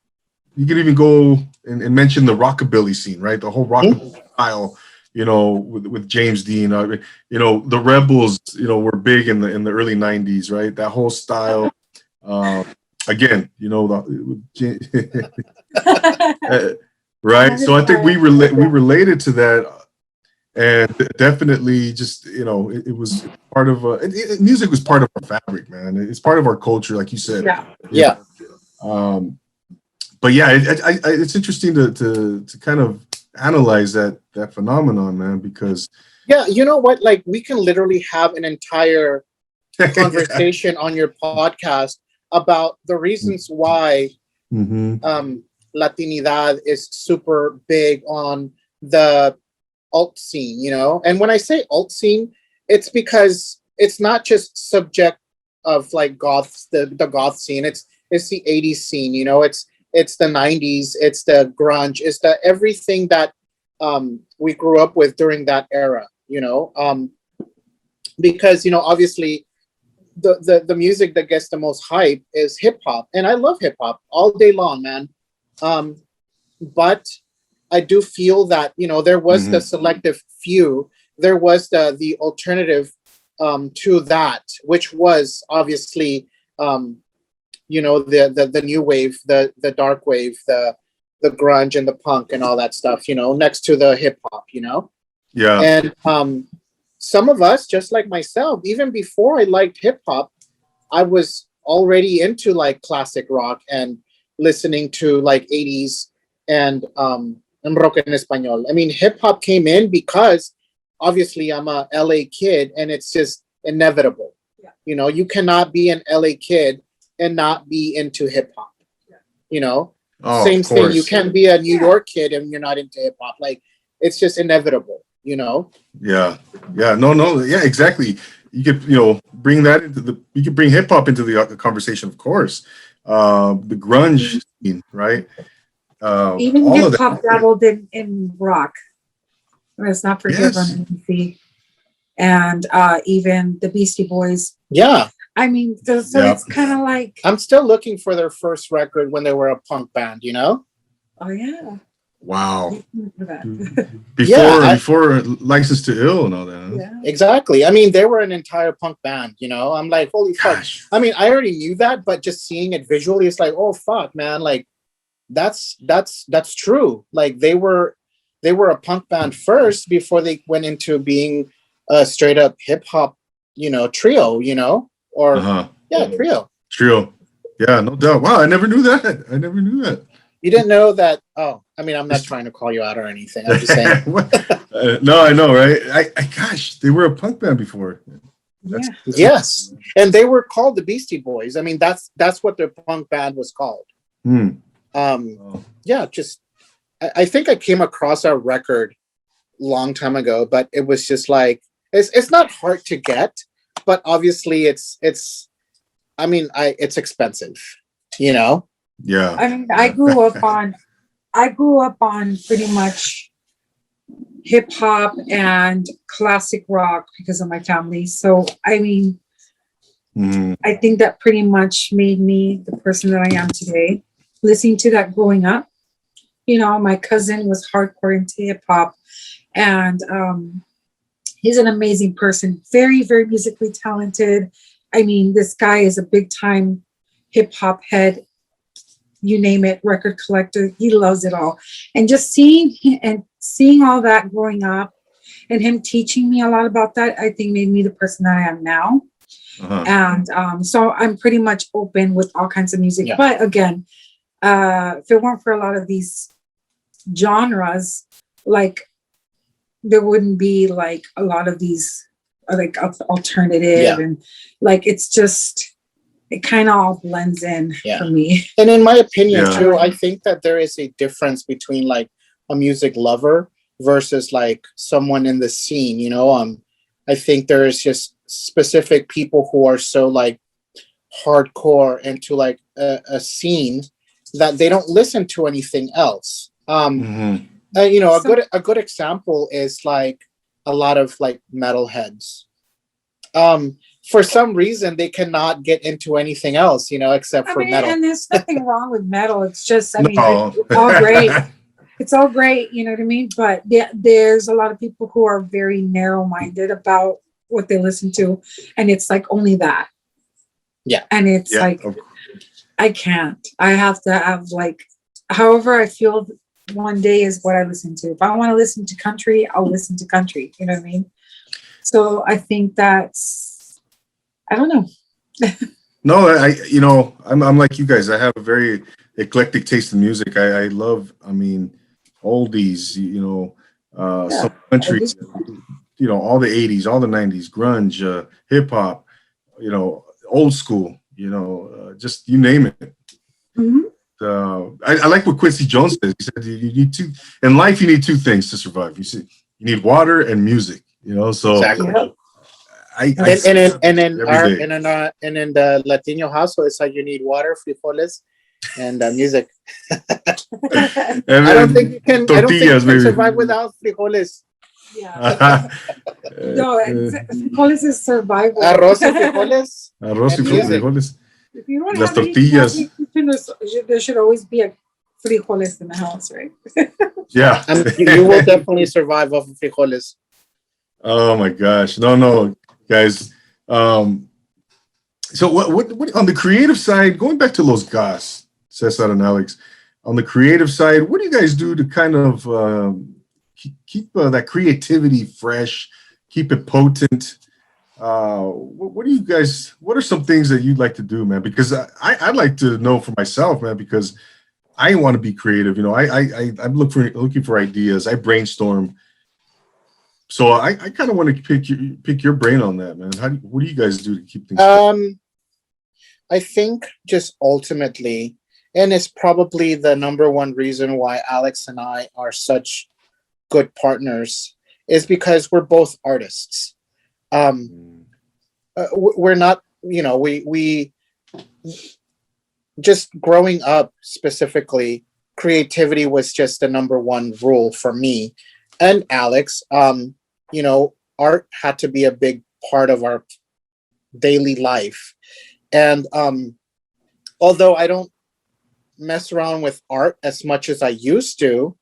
could even go and mention the rockabilly scene, right? The whole rockabilly style, with James Dean. The Rebels, were big in the early '90s, right? That whole style. Again, right. So I think we related to that. And definitely, just it was part of music was part of our fabric, man. It's part of our culture, like you said. Yeah. But yeah, it's interesting to kind of analyze that phenomenon, man, because You know what? Like we can literally have an entire conversation on your podcast about the reasons why Latinidad is super big on the alt scene, and when I say alt scene, it's because it's not just subject of like goths, the goth scene. It's the 80s scene, it's the 90s, it's the grunge, it's the everything that we grew up with during that era, because obviously the music that gets the most hype is hip hop, and I love hip hop all day long, man. But I do feel that there was the selective few, there was the alternative to that, which was obviously the new wave, the dark wave, the grunge and the punk and all that stuff, next to the hip hop, Yeah. And some of us, just like myself, even before I liked hip hop, I was already into like classic rock and listening to like 80s and rock en español. I mean, hip hop came in because obviously I'm a LA kid and it's just inevitable. Yeah. You cannot be an LA kid and not be into hip hop. Yeah. Same thing. You can't be a New York kid and you're not into hip hop. Like it's just inevitable, Yeah. No. Yeah, exactly. You could, bring that you could bring hip hop into the conversation, of course. The grunge scene, right? Even hip hop dabbled in rock. Let's not forget Run DMC and even the Beastie Boys. Yeah. I mean, so it's kind of like I'm still looking for their first record when they were a punk band, Oh yeah. Wow. Yeah, before License to Ill and all that. Huh? Yeah. Exactly. I mean, they were an entire punk band, I'm like, holy fuck. I mean, I already knew that, but just seeing it visually, it's like, oh fuck, man. Like that's true. Like they were a punk band first before they went into being a straight up hip hop, trio, or trio. Trio. Yeah, no doubt. Wow, I never knew that. You didn't know that? Oh, I mean, I'm not trying to call you out or anything. I'm just saying. No, I know, right? Gosh, they were a punk band before. Yes, and they were called the Beastie Boys. I mean, that's what their punk band was called. Yeah, just I think I came across our record long time ago, but it was just like it's not hard to get, but obviously it's expensive, Yeah. I mean, I grew up on pretty much hip hop and classic rock because of my family. So, I mean, I think that pretty much made me the person that I am today. Listening to that growing up, you know, my cousin was hardcore into hip hop, and he's an amazing person, very, very musically talented. I mean, this guy is a big time hip hop head, you name it, record collector. He loves it all. And just seeing him and seeing all that growing up and him teaching me a lot about that, I think made me the person that I am now. And so I'm pretty much open with all kinds of music. Yeah. But again, if it weren't for a lot of these genres, like there wouldn't be like a lot of these like alternative and like it's just it kind of all blends in for me. And in my opinion too, I think that there is a difference between like a music lover versus like someone in the scene, you know. I think there is just specific people who are so like hardcore into like a scene that they don't listen to anything else. You know, a good example is like a lot of like metalheads. For some reason, they cannot get into anything else, you know, except for metal. And there's nothing wrong with metal. It's just, I mean, it's all great. It's all great, you know what I mean? But there's a lot of people who are very narrow-minded about what they listen to, and it's like only that. Yeah. And it's like, I can't. I have to have like, however I feel one day is what I listen to. If I want to listen to country, I'll listen to country. You know what I mean? So I think that's, I don't know. No, you know, I'm like you guys. I have a very eclectic taste in music. I love, I mean, oldies, you know, some country, you know, all the 80s, all the 90s, grunge, hip hop, you know, old school, you know, just you name it. I like what Quincy Jones says. He said you need two in life. You need two things to survive. You need water and music. You know, so exactly. And in the Latino household, it's like you need water, frijoles, and music. I don't think you can survive without frijoles. Yeah. No, frijoles is survival. Arroz y frijoles. Arroz y frijoles. If you don't Las have tortillas. There should always be a frijoles in the house, right? Yeah. You will definitely survive off of frijoles. Oh my gosh. No, guys. So what on the creative side, going back to Los Goths, Cesar and Alex, on the creative side, what do you guys do to kind of keep that creativity fresh, keep it potent? What do you guys, what are some things that you'd like to do, man? Because I'd like to know for myself, man, because I want to be creative. You know, I'm looking for ideas. I brainstorm. So I kind of want to pick your brain on that, man. What do you guys do to keep things? I think just ultimately, and it's probably the number one reason why Alex and I are such good partners, is because we're both artists. We're not, you know, we just growing up specifically, creativity was just the number one rule for me and Alex. You know, art had to be a big part of our daily life. And although I don't mess around with art as much as I used to,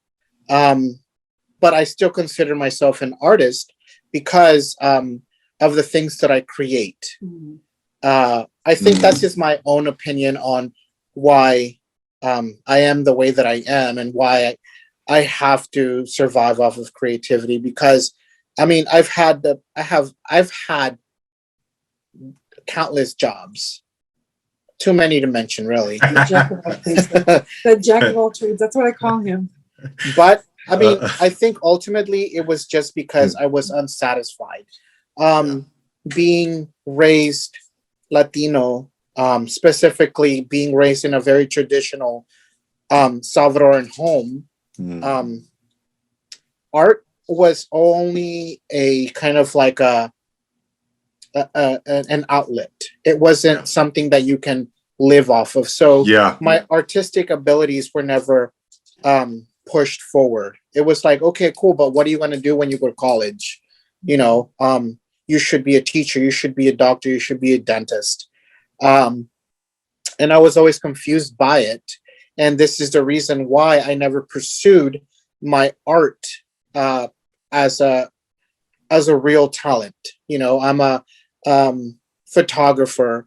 but I still consider myself an artist because of the things that I create. I think that's just my own opinion on why I am the way that I am and why I have to survive off of creativity. Because I mean, I've had countless jobs, too many to mention, really. The jack of all trades. That's what I call him. But I mean, I think ultimately it was just because I was unsatisfied. Being raised Latino, specifically being raised in a very traditional Salvadoran home, art was only a kind of like an outlet. It wasn't something that you can live off of. So my artistic abilities were never pushed forward. It was like, okay, cool, but what are you going to do when you go to college? You know, you should be a teacher, you should be a doctor, you should be a dentist. And I was always confused by it. And this is the reason why I never pursued my art as a real talent. You know, I'm a photographer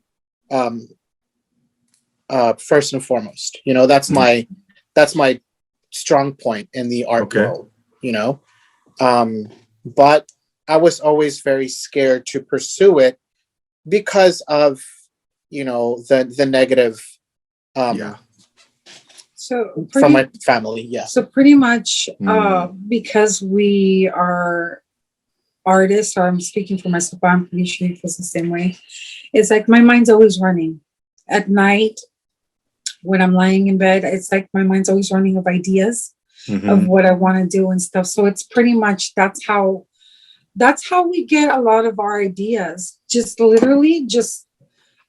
first and foremost. You know, that's my strong point in the art world. You know, but I was always very scared to pursue it because of, you know, the negative from my family. Yeah. So pretty much because we are artists, or I'm speaking for myself, but I'm pretty sure it feels the same way. It's like my mind's always running. At night, when I'm lying in bed, it's like my mind's always running of ideas of what I want to do and stuff. So it's pretty much that's how we get a lot of our ideas. Just literally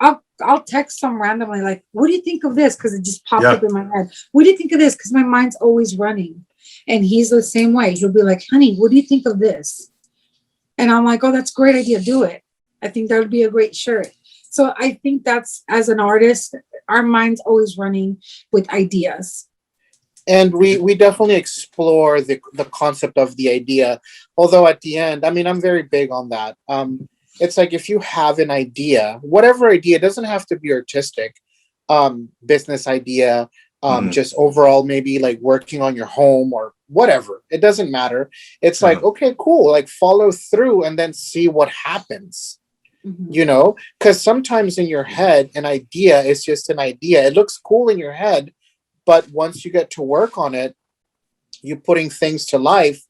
I'll text some randomly, like, what do you think of this? Because it just popped up in my head. What do you think of this? Because my mind's always running. And he's the same way. He'll be like, honey, what do you think of this? And I'm like, oh, that's a great idea. Do it. I think that would be a great shirt. So I think that's, as an artist, our mind's always running with ideas. And we definitely explore the concept of the idea. Although at the end, I mean, I'm very big on that. It's like, if you have an idea, whatever idea, it doesn't have to be artistic, business idea, just overall, maybe like working on your home or whatever. It doesn't matter. It's like, okay, cool. Like, follow through and then see what happens, you know, because sometimes in your head, an idea is just an idea. It looks cool in your head, but once you get to work on it, you're putting things to life.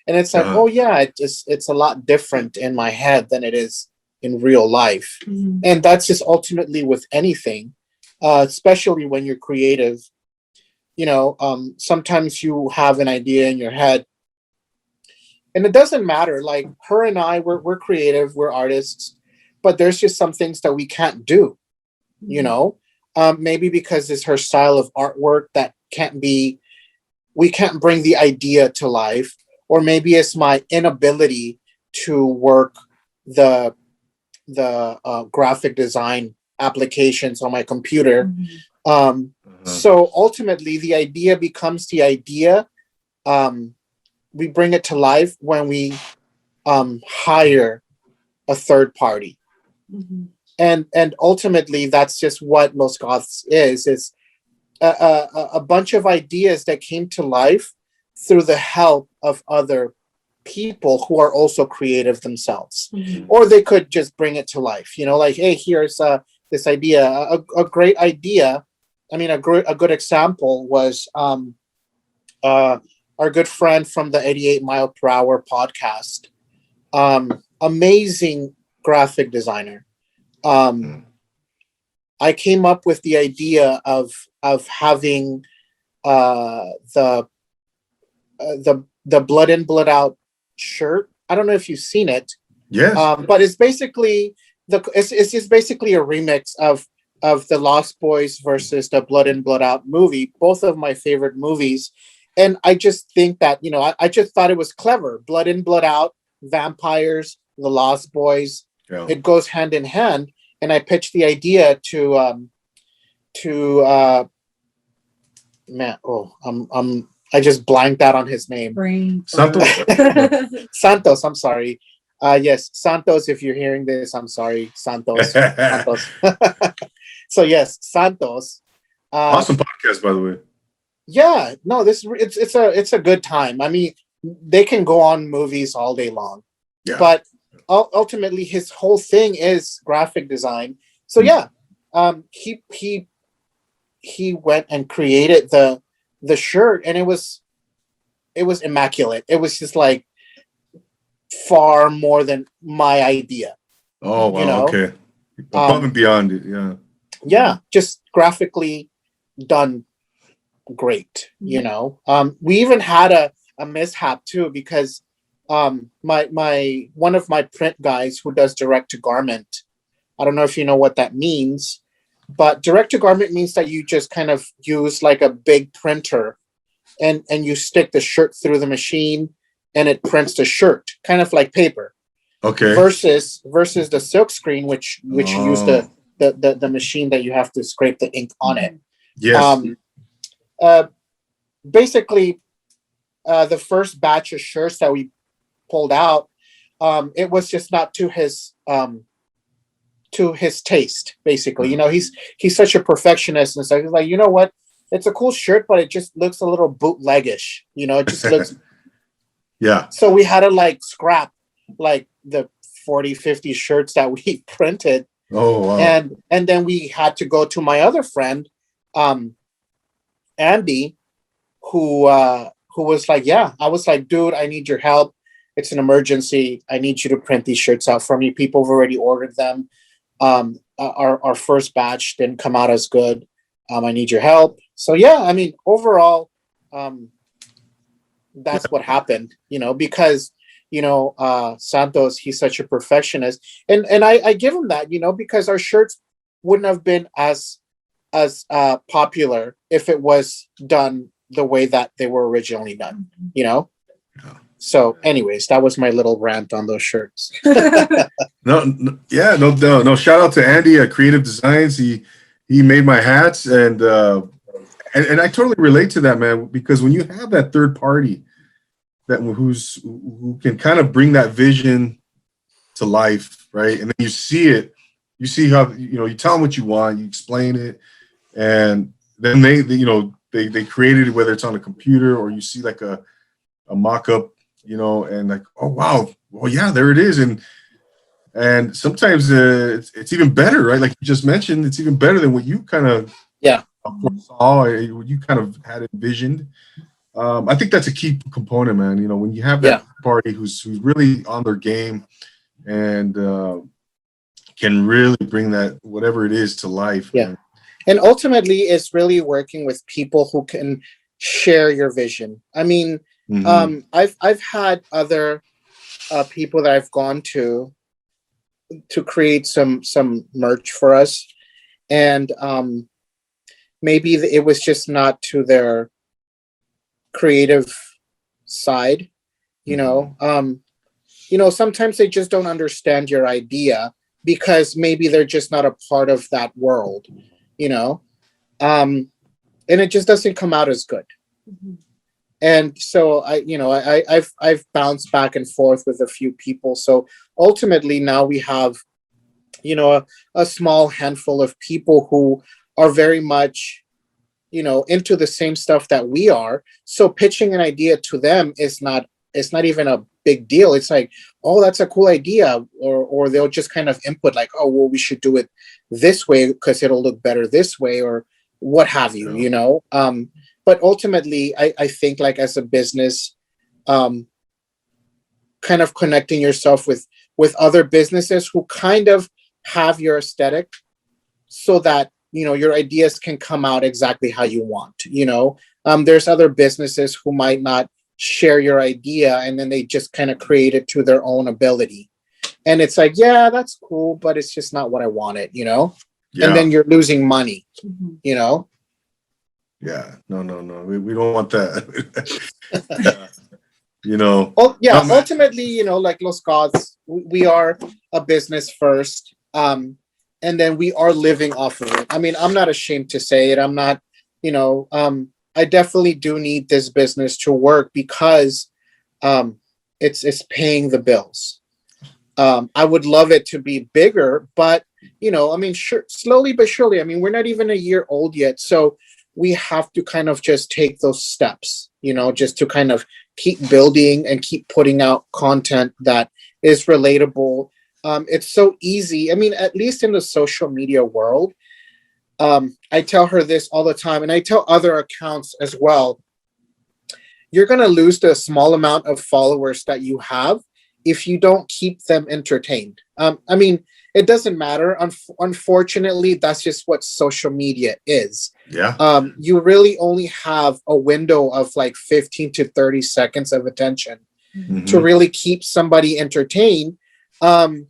And it's like, oh yeah, it's a lot different in my head than it is in real life. And that's just ultimately with anything, especially when you're creative. You know, sometimes you have an idea in your head, and it doesn't matter. Like, her and I, we're creative, we're artists, but there's just some things that we can't do. You know, maybe because it's her style of artwork that we can't bring the idea to life. Or maybe it's my inability to work the graphic design applications on my computer. So ultimately, the idea becomes the idea. We bring it to life when we hire a third party. And ultimately, that's just what Los Goths is. It's a bunch of ideas that came to life through the help of other people who are also creative themselves. Or they could just bring it to life, you know, like, hey, here's this idea, a great idea. I mean, a good example was our good friend from the 88 Mile Per Hour podcast, amazing graphic designer. I came up with the idea of having the blood in, blood out shirt. I don't know if you've seen it. Yes. But it's basically it's just basically a remix of the Lost Boys versus the Blood In, Blood Out movie, both of my favorite movies. And I just think that, you know, I just thought it was clever. Blood In, Blood Out, vampires, the Lost Boys. Yeah. It goes hand in hand. And I pitched the idea to I just blanked out on his name. Santos. Santos, I'm sorry. Yes, Santos, if you're hearing this, I'm sorry, Santos. Santos. So yes, Santos. Awesome podcast, by the way. Yeah, no, it's a good time. I mean, they can go on movies all day long, but ultimately his whole thing is graphic design. So he went and created the shirt, and it was immaculate. It was just like far more than my idea. Oh wow, you know? Okay. Above and beyond it, yeah, just graphically done great. You know, we even had a mishap too, because my one of my print guys who does direct to garment, I don't know if you know what that means, but direct to garment means that you just kind of use like a big printer and you stick the shirt through the machine and it prints the shirt, kind of like paper. Okay. Versus the silk screen, which you use Oh. the machine that you have to scrape the ink on it. Yes. Basically, the first batch of shirts that we pulled out, it was just not to his taste. Basically, you know, he's such a perfectionist, and so he's like, you know what, it's a cool shirt, but it just looks a little bootleggish. You know, it just looks. Yeah. So we had to like scrap like the 40, 50 shirts that we printed. Oh, wow. And then we had to go to my other friend, Andy, who was like, yeah, I was like, dude, I need your help. It's an emergency. I need you to print these shirts out for me. People have already ordered them. Our first batch didn't come out as good. I need your help. So yeah, I mean, overall, that's what happened, you know, because, you know, Santos, he's such a perfectionist, and I give him that, you know, because our shirts wouldn't have been as popular if it was done the way that they were originally done, you know. Yeah. So anyways, that was my little rant on those shirts. No, shout out to Andy at Creative Designs. He made my hats, and I totally relate to that, man, because when you have that third party who can kind of bring that vision to life, right? And then you see how, you know, you tell them what you want, you explain it, and then they created it, whether it's on a computer or you see like a mock-up, you know, and like, oh wow, well yeah, there it is. And sometimes it's even better, right? Like you just mentioned, it's even better than what you kind of saw, what you kind of had envisioned. I think that's a key component, man. You know, when you have that party who's really on their game and can really bring that whatever it is to life. Yeah, man. And ultimately, it's really working with people who can share your vision. I mean, I've had other people that I've gone to create some merch for us, and maybe it was just not to their creative side, you know. You know, sometimes they just don't understand your idea because maybe they're just not a part of that world, you know, and it just doesn't come out as good. And so I've bounced back and forth with a few people. So ultimately now we have, you know, a small handful of people who are very much, you know, into the same stuff that we are. So pitching an idea to them it's not even a big deal. It's like, oh, that's a cool idea. Or they'll just kind of input like, oh, well, we should do it this way because it'll look better this way or what have you, you know? But ultimately, I think like as a business, kind of connecting yourself with other businesses who kind of have your aesthetic so that, you know, your ideas can come out exactly how you want, you know. There's other businesses who might not share your idea and then they just kind of create it to their own ability. And it's like, yeah, that's cool, but it's just not what I wanted, you know? Yeah. And then you're losing money, you know? Yeah, no. We don't want that. You know. Oh, yeah, ultimately, you know, like Los Goths, we are a business first. And then we are living off of it. I mean, I'm not ashamed to say it. I'm not, you know, I definitely do need this business to work because it's paying the bills. I would love it to be bigger, but, you know, I mean, sure, slowly but surely. I mean, we're not even a year old yet. So we have to kind of just take those steps, you know, just to kind of keep building and keep putting out content that is relatable. It's so easy. I mean, at least in the social media world, I tell her this all the time, and I tell other accounts as well. You're going to lose the small amount of followers that you have if you don't keep them entertained. I mean, it doesn't matter. Unfortunately, that's just what social media is. Yeah. You really only have a window of like 15 to 30 seconds of attention to really keep somebody entertained. And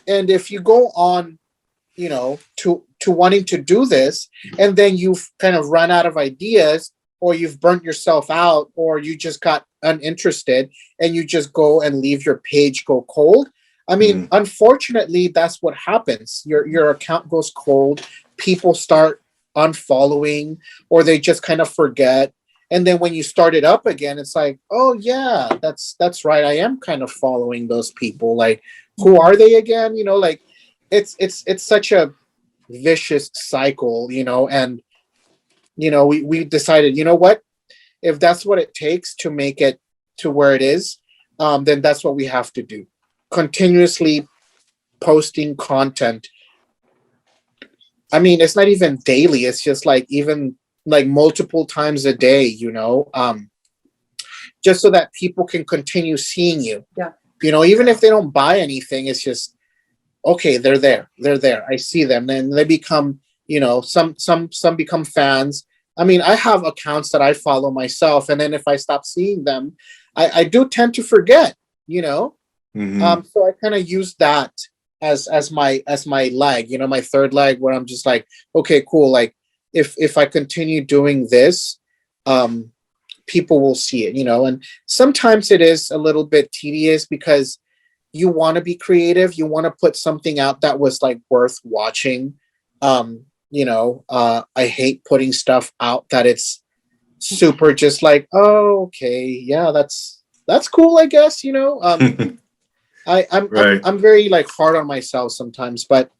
if you go on, you know, to wanting to do this, and then you've kind of run out of ideas, or you've burnt yourself out, or you just got uninterested and you just go and leave your page go cold. I mean, unfortunately, that's what happens. Your account goes cold. People start unfollowing, or they just kind of forget. And then when you start it up again, it's like, oh yeah, that's right. I am kind of following those people. Like, who are they again? You know, like it's such a vicious cycle, you know. And you know, we decided, you know what, if that's what it takes to make it to where it is, then that's what we have to do. Continuously posting content. I mean, it's not even daily. It's just like even like multiple times a day, you know, just so that people can continue seeing you. Yeah. You know, even if they don't buy anything, it's just, okay, they're there. They're there. I see them. Then they become, you know, some become fans. I mean, I have accounts that I follow myself, and then if I stop seeing them, I do tend to forget, you know. So I kind of use that as my leg, you know, my third leg, where I'm just like, okay, cool. Like if I continue doing this, people will see it, you know. And sometimes it is a little bit tedious because you want to be creative. You want to put something out that was like worth watching. You know, I hate putting stuff out that it's super just like, oh, okay, yeah, that's cool, I guess, you know. I'm very like hard on myself sometimes, but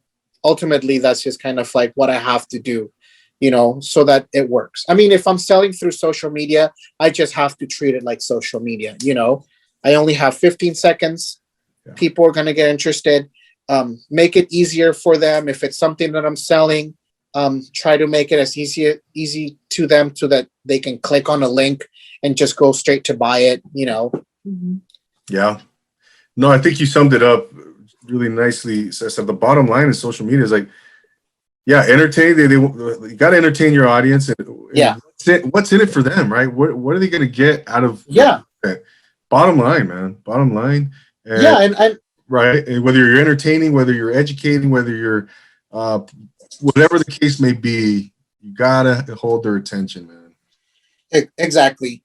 ultimately that's just kind of like what I have to do, you know, so that it works. I mean, if I'm selling through social media, I just have to treat it like social media, you know. I only have 15 seconds. Yeah. People are going to get interested. Make it easier for them. If it's something that I'm selling, try to make it as easy to them so that they can click on a link and just go straight to buy it, you know. Yeah. No, I think you summed it up really nicely. So the bottom line in social media is like, yeah, entertain. They you got to entertain your audience. And yeah. What's in it for them, right? What are they going to get out of? Yeah. Bottom line, man. Bottom line. And, yeah, and right. And whether you're entertaining, whether you're educating, whether you're whatever the case may be, you gotta hold their attention, man. Exactly.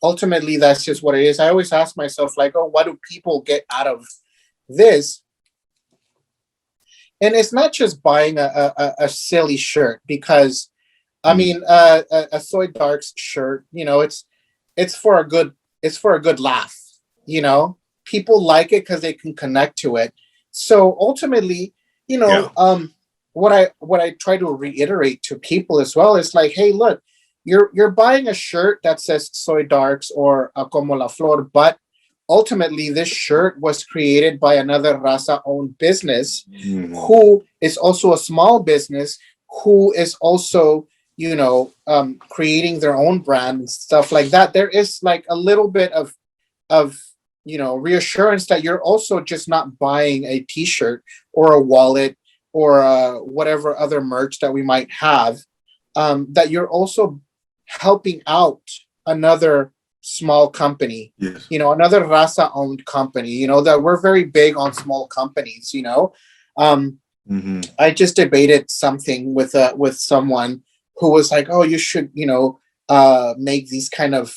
Ultimately, that's just what it is. I always ask myself, like, oh, what do people get out of this? And it's not just buying a silly shirt, because I mean, a Soy Darks shirt, you know, it's for a good laugh, you know. People like it because they can connect to it. So ultimately, you know, what I try to reiterate to people as well is like, hey, look, you're buying a shirt that says Soy Darks or Como la Flor, but ultimately this shirt was created by another raza-owned business who is also a small business, who is also, you know, creating their own brand and stuff like that. There is like a little bit of you know, reassurance that you're also just not buying a t-shirt or a wallet or whatever other merch that we might have, that you're also helping out another small company, you know, another raza owned company, you know, that we're very big on small companies, you know. I just debated something with someone who was like, oh, you should, you know, make these kind of,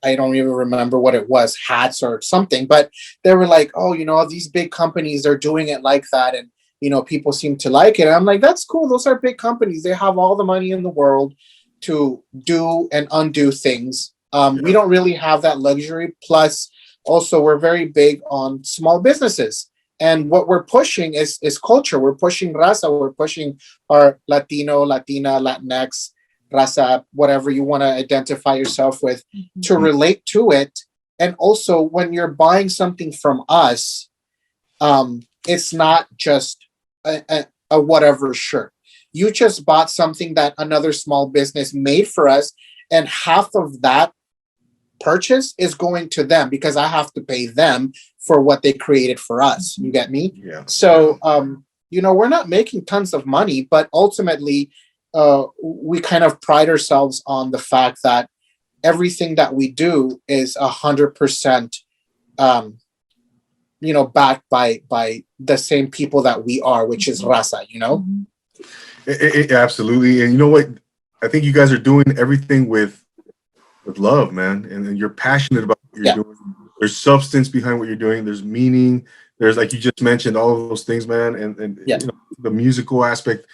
I don't even remember what it was, hats or something, but they were like, oh, you know, these big companies are doing it like that, and you know, people seem to like it. And I'm like, that's cool. Those are big companies. They have all the money in the world to do and undo things. We don't really have that luxury. Plus, also, we're very big on small businesses. And what we're pushing is culture. We're pushing raza. We're pushing our Latino, Latina, Latinx, raza, whatever you want to identify yourself with, to relate to it. And also, when you're buying something from us, it's not just a whatever shirt. You just bought something that another small business made for us, and half of that purchase is going to them because I have to pay them for what they created for us. You get me? Yeah. So, you know, we're not making tons of money, but ultimately, we kind of pride ourselves on the fact that everything that we do is 100%, you know, backed by the same people that we are, which is raza, you know? Absolutely. And you know what? I think you guys are doing everything with love, man, and you're passionate about what you're doing. There's substance behind what you're doing. There's meaning. There's, like you just mentioned, all of those things, man, and you know, the musical aspect.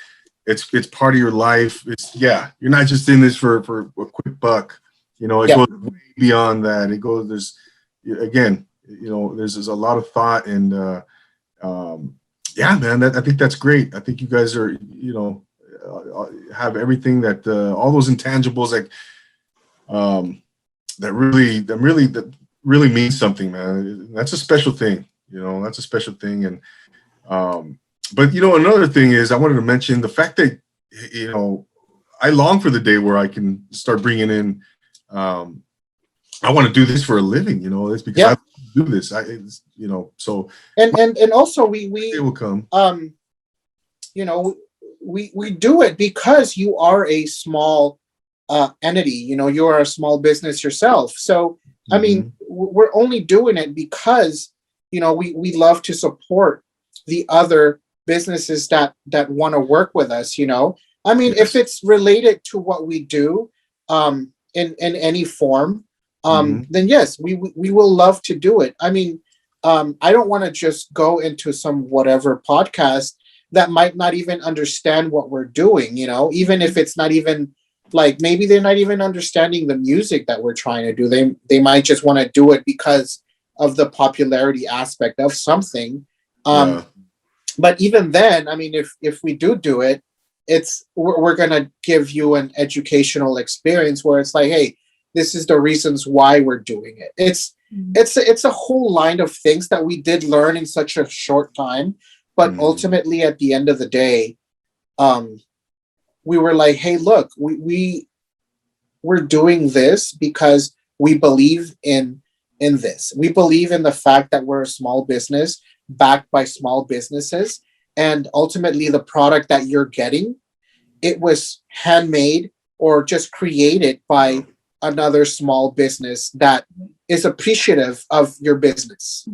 It's part of your life. You're not just in this for a quick buck. You know, it goes way beyond that. It goes, again, you know, there's a lot of thought and yeah, man, I think that's great. I think you guys are, you know, have everything that all those intangibles that really means something, man. That's a special thing, you know. That's a special thing, and but you know, another thing is I wanted to mention the fact that, you know, I long for the day where I can start bringing in. I want to do this for a living, you know. It's because I do this. You know, so and also we it will come. You know, we do it because you are a small entity. You know, you are a small business yourself. So I mean, we're only doing it because, you know, we love to support the other businesses that want to work with us. You know, I mean, if it's related to what we do in any form, then yes, we will love to do it. I mean, I don't want to just go into some whatever podcast that might not even understand what we're doing, you know, even if it's not even like, maybe they're not even understanding the music that we're trying to do. They might just want to do it because of the popularity aspect of something. But even then, I mean, if we do it, we're going to give you an educational experience where it's like, hey, this is the reasons why we're doing it. It's a whole line of things that we did learn in such a short time. But ultimately, at the end of the day, we were like, hey, look, we're doing this because we believe in this. We believe in the fact that we're a small business backed by small businesses. And ultimately, the product that you're getting, it was handmade or just created by another small business that is appreciative of your business.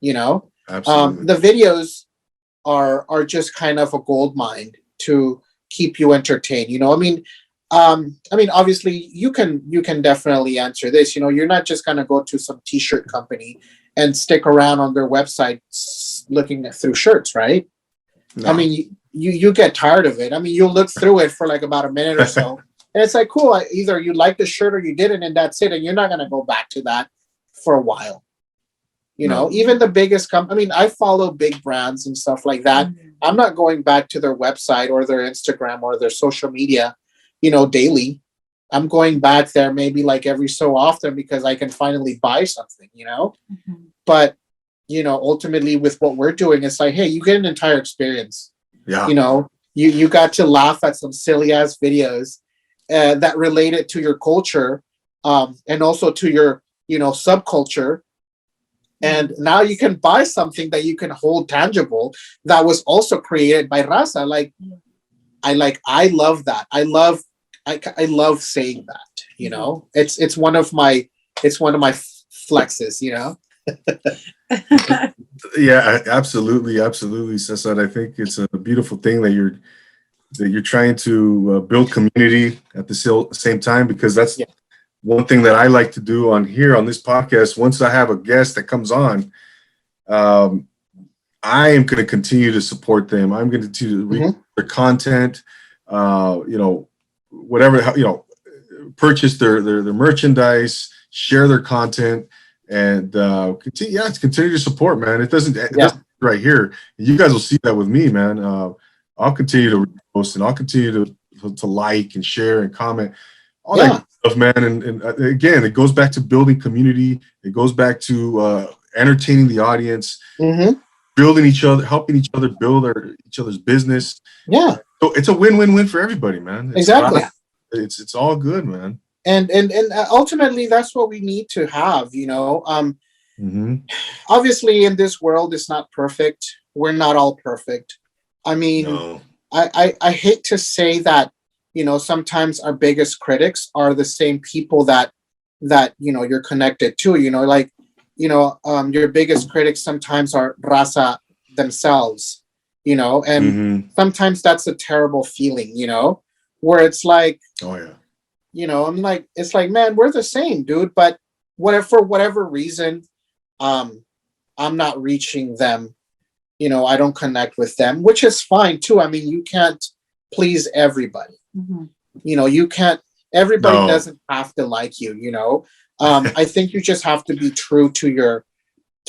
You know, the videos are just kind of a gold mine to keep you entertained. You know, I mean, obviously you can definitely answer this. You know, you're not just gonna go to some t-shirt company and stick around on their website looking through shirts, right? No. I mean, you get tired of it. I mean, you'll look through it for like about a minute or so, and it's like, cool. Either you like the shirt or you didn't, and that's it. And you're not gonna go back to that for a while. You know, even the biggest I mean, I follow big brands and stuff like that. I'm not going back to their website or their Instagram or their social media, you know, daily. I'm going back there maybe like every so often because I can finally buy something, you know. But, you know, ultimately with what we're doing, it's like, hey, you get an entire experience. Yeah. You know, you got to laugh at some silly ass videos that related to your culture and also to your, you know, subculture. And now you can buy something that you can hold tangible that was also created by Raza. I love that. I love saying that, you know. It's one of my flexes, you know. Yeah, absolutely, Cesar. I think it's a beautiful thing that you're trying to build community at the same time, because that's one thing that I like to do on this podcast. Once I have a guest that comes on, I am going to continue to support them. I'm going to read their content, you know, whatever, you know, purchase their merchandise, share their content, and continue to support, man. It doesn't right here. You guys will see that with me, man. I'll continue to post, and I'll continue to like and share and comment. All that stuff, man. And again, it goes back to building community. It goes back to entertaining the audience, building each other, helping each other build each other's business. Yeah. So it's a win-win-win for everybody, man. Exactly. It's all good, man. And ultimately, that's what we need to have, you know. Obviously, in this world, it's not perfect. We're not all perfect. I mean, I hate to say that, you know, sometimes our biggest critics are the same people that you know you're connected to. You know, like, you know, your biggest critics sometimes are Raza themselves. You know, and sometimes that's a terrible feeling. You know, where it's like, Oh yeah. I'm like, it's like, man, we're the same, dude. But for whatever reason, I'm not reaching them. I don't connect with them, which is fine too. I mean, you can't please everybody. Mm-hmm. You can't, everybody No. doesn't have to like you, I think you just have to be true to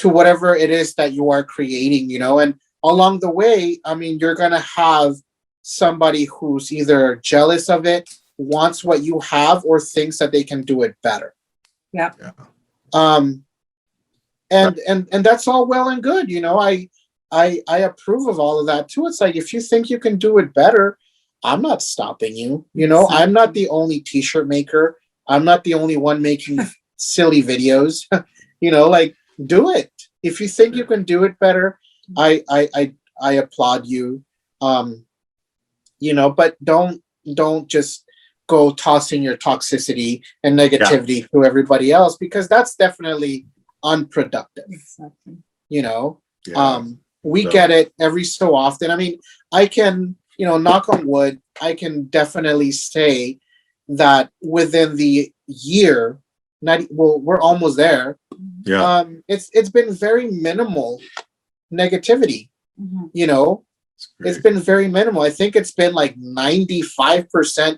whatever it is that you are creating, and along the way, I mean, you're going to have somebody who's either jealous of it, wants what you have, or thinks that they can do it better. Yeah. And that's all well and good. I approve of all of that too. It's like, if you think you can do it better, I'm not stopping you. Exactly. I'm not the only t-shirt maker. I'm not the only one making silly videos. Like, do it. If you think you can do it better, I applaud you. But don't just go tossing your toxicity and negativity to everybody else, because that's definitely unproductive. Exactly. We get it every so often. I mean, I can, knock on wood, I can definitely say that within the year, we're almost there. Yeah. It's been very minimal negativity. Mm-hmm. It's been very minimal. I think it's been like 95%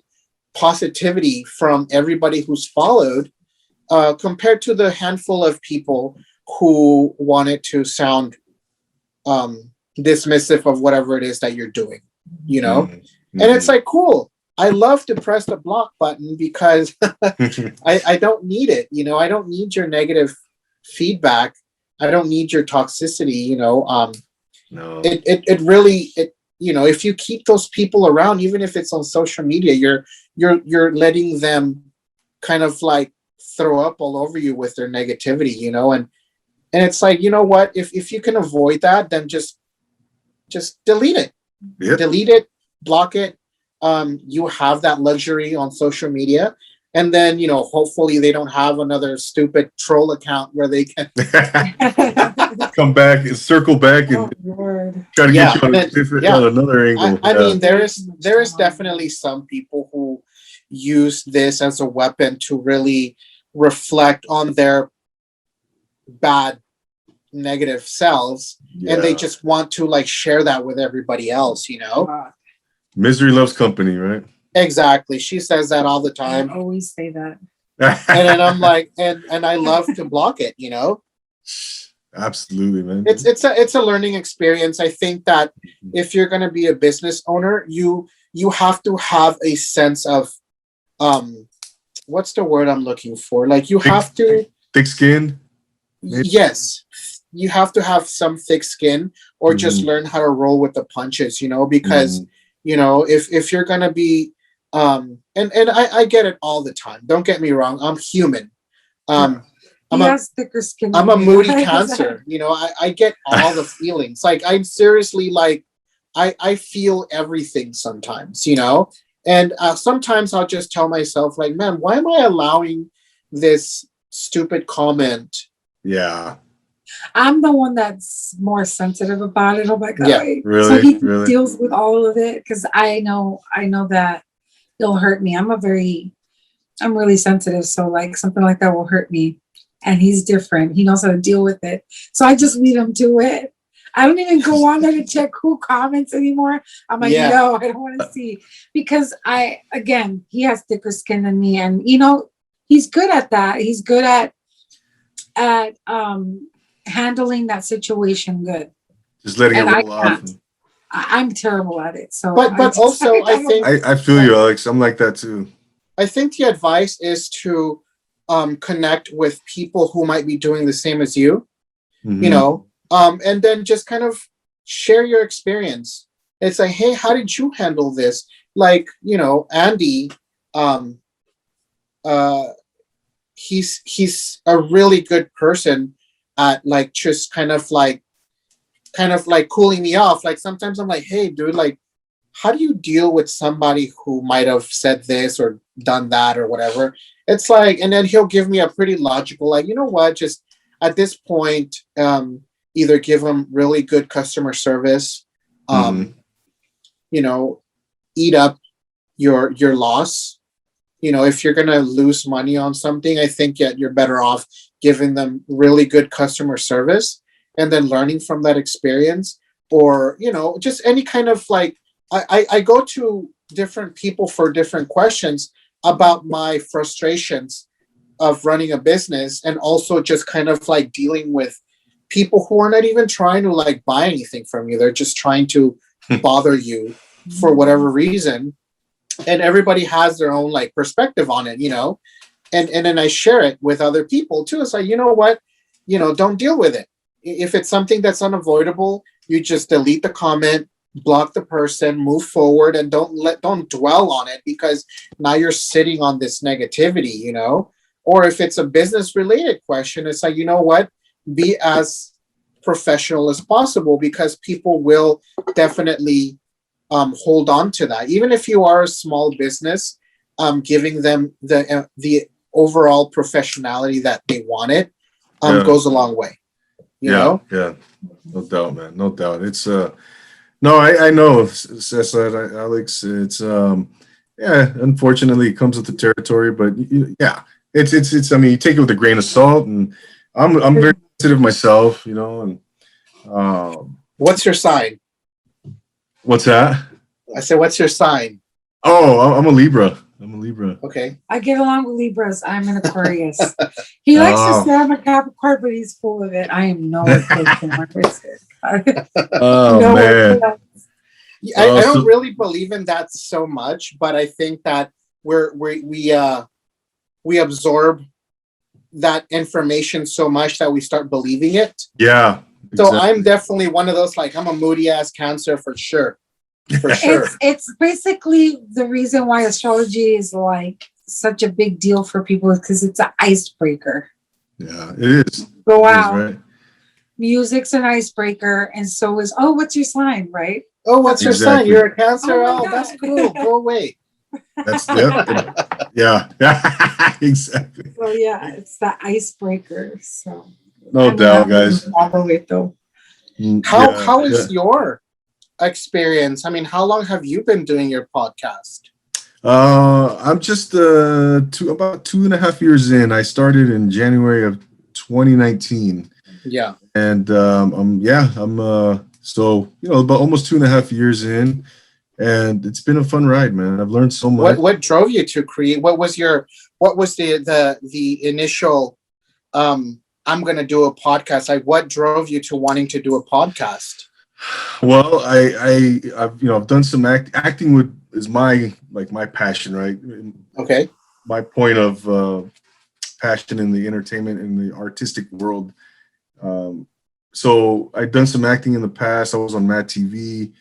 positivity from everybody who's followed, compared to the handful of people who wanted to sound dismissive of whatever it is that you're doing, Mm-hmm. And it's like, cool. I love to press the block button because I don't need it. I don't need your negative feedback. I don't need your toxicity. No. It really, if you keep those people around, even if it's on social media, you're letting them kind of like throw up all over you with their negativity, and it's like, what, if you can avoid that, then just delete it. Yep. Delete it, block it. You have that luxury on social media, and then hopefully they don't have another stupid troll account where they can come back and circle back and try to get you on another angle. I mean, there is definitely some people who use this as a weapon to really reflect on their bad negative selves, and they just want to like share that with everybody else. Misery loves company, right? Exactly. She says that all the time. I always say that. And then I'm like, and I love to block it. Absolutely, man. It's a learning experience. I think that if you're going to be a business owner, you have to have a sense of what's the word I'm looking for? Like, you have to thick skin. Yes, you have to have some thick skin, or just learn how to roll with the punches, because if you're gonna be and I get it all the time. Don't get me wrong, I'm human. I'm thicker skin. I'm a moody Cancer. I get all the feelings. Like, I'm seriously like, I feel everything sometimes, and sometimes I'll just tell myself like, man, why am I allowing this stupid comment? Yeah. I'm the one that's more sensitive about it. Oh my God. Yeah, really? So he really? deals with all of it, because I know that it'll hurt me. I'm really sensitive. So like something like that will hurt me. And he's different. He knows how to deal with it. So I just leave him to it. I don't even go on there to check who comments anymore. I'm like, no, I don't want to see, because he has thicker skin than me, and he's good at that. He's good at handling that situation good. Just letting it roll off. I'm terrible at it. So, but also I think I feel you, Alex. I'm like that too. I think the advice is to connect with people who might be doing the same as you, and then just kind of share your experience. It's like, hey, how did you handle this? Like, Andy, he's a really good person at like just kind of like cooling me off. Like, sometimes I'm like, hey dude, like, how do you deal with somebody who might have said this or done that or whatever? It's like, and then he'll give me a pretty logical, like, you know what, just at this point, either give them really good customer service, eat up, your loss. You know, if you're going to lose money on something, I think you're better off giving them really good customer service and then learning from that experience. Or, you know, just any kind of like, I go to different people for different questions about my frustrations of running a business, and also just kind of like dealing with people who are not even trying to like buy anything from you. They're just trying to bother you for whatever reason. And everybody has their own like perspective on it, you know, and then I share it with other people too. It's like, you know what, you know, don't deal with it. If it's something that's unavoidable, you just delete the comment, block the person, move forward, and don't dwell on it, because now you're sitting on this negativity, you know. Or if it's a business related question, it's like, you know what, be as professional as possible, because people will definitely hold on to that. Even if you are a small business, giving them the overall professionality that they wanted goes a long way. You know? Yeah, no doubt, man, no doubt. It's no, I know, Cesar, Alex. It's unfortunately, it comes with the territory, but yeah, it's. I mean, you take it with a grain of salt, and I'm very sensitive myself, you know. And what's your sign? What's that? I said, what's your sign? Oh, I'm a Libra. Okay. I get along with Libras. I'm an Aquarius. He likes to say I'm a Capricorn, but he's full of it. I am no Aquarius. Oh, no man. I don't really believe in that so much, but I think that we absorb that information so much that we start believing it. Yeah. Exactly. So I'm definitely one of those, like, I'm a moody ass Cancer for sure. For sure. It's basically the reason why astrology is like such a big deal for people, because it's an icebreaker. Yeah, it is. Go out. Right. Music's an icebreaker, and so is, oh, what's your sign, right? Oh, what's your sign? You're a Cancer. Oh, that's cool. Go away. That's yeah. Exactly. So yeah, it's the icebreaker. So no doubt, guys. Follow it though. How is your experience? I mean, how long have you been doing your podcast? I'm just about 2.5 years in. I started in January of 2019. Yeah. And I'm so, you know, about almost 2.5 years in, and it's been a fun ride, man. I've learned so much. What drove you to create? What was the initial I'm going to do a podcast? Like, what drove you to wanting to do a podcast? Well, I've done some acting is my passion, right? Okay. My point of passion in the entertainment and the artistic world. So I've done some acting in the past. I was on Mad TV.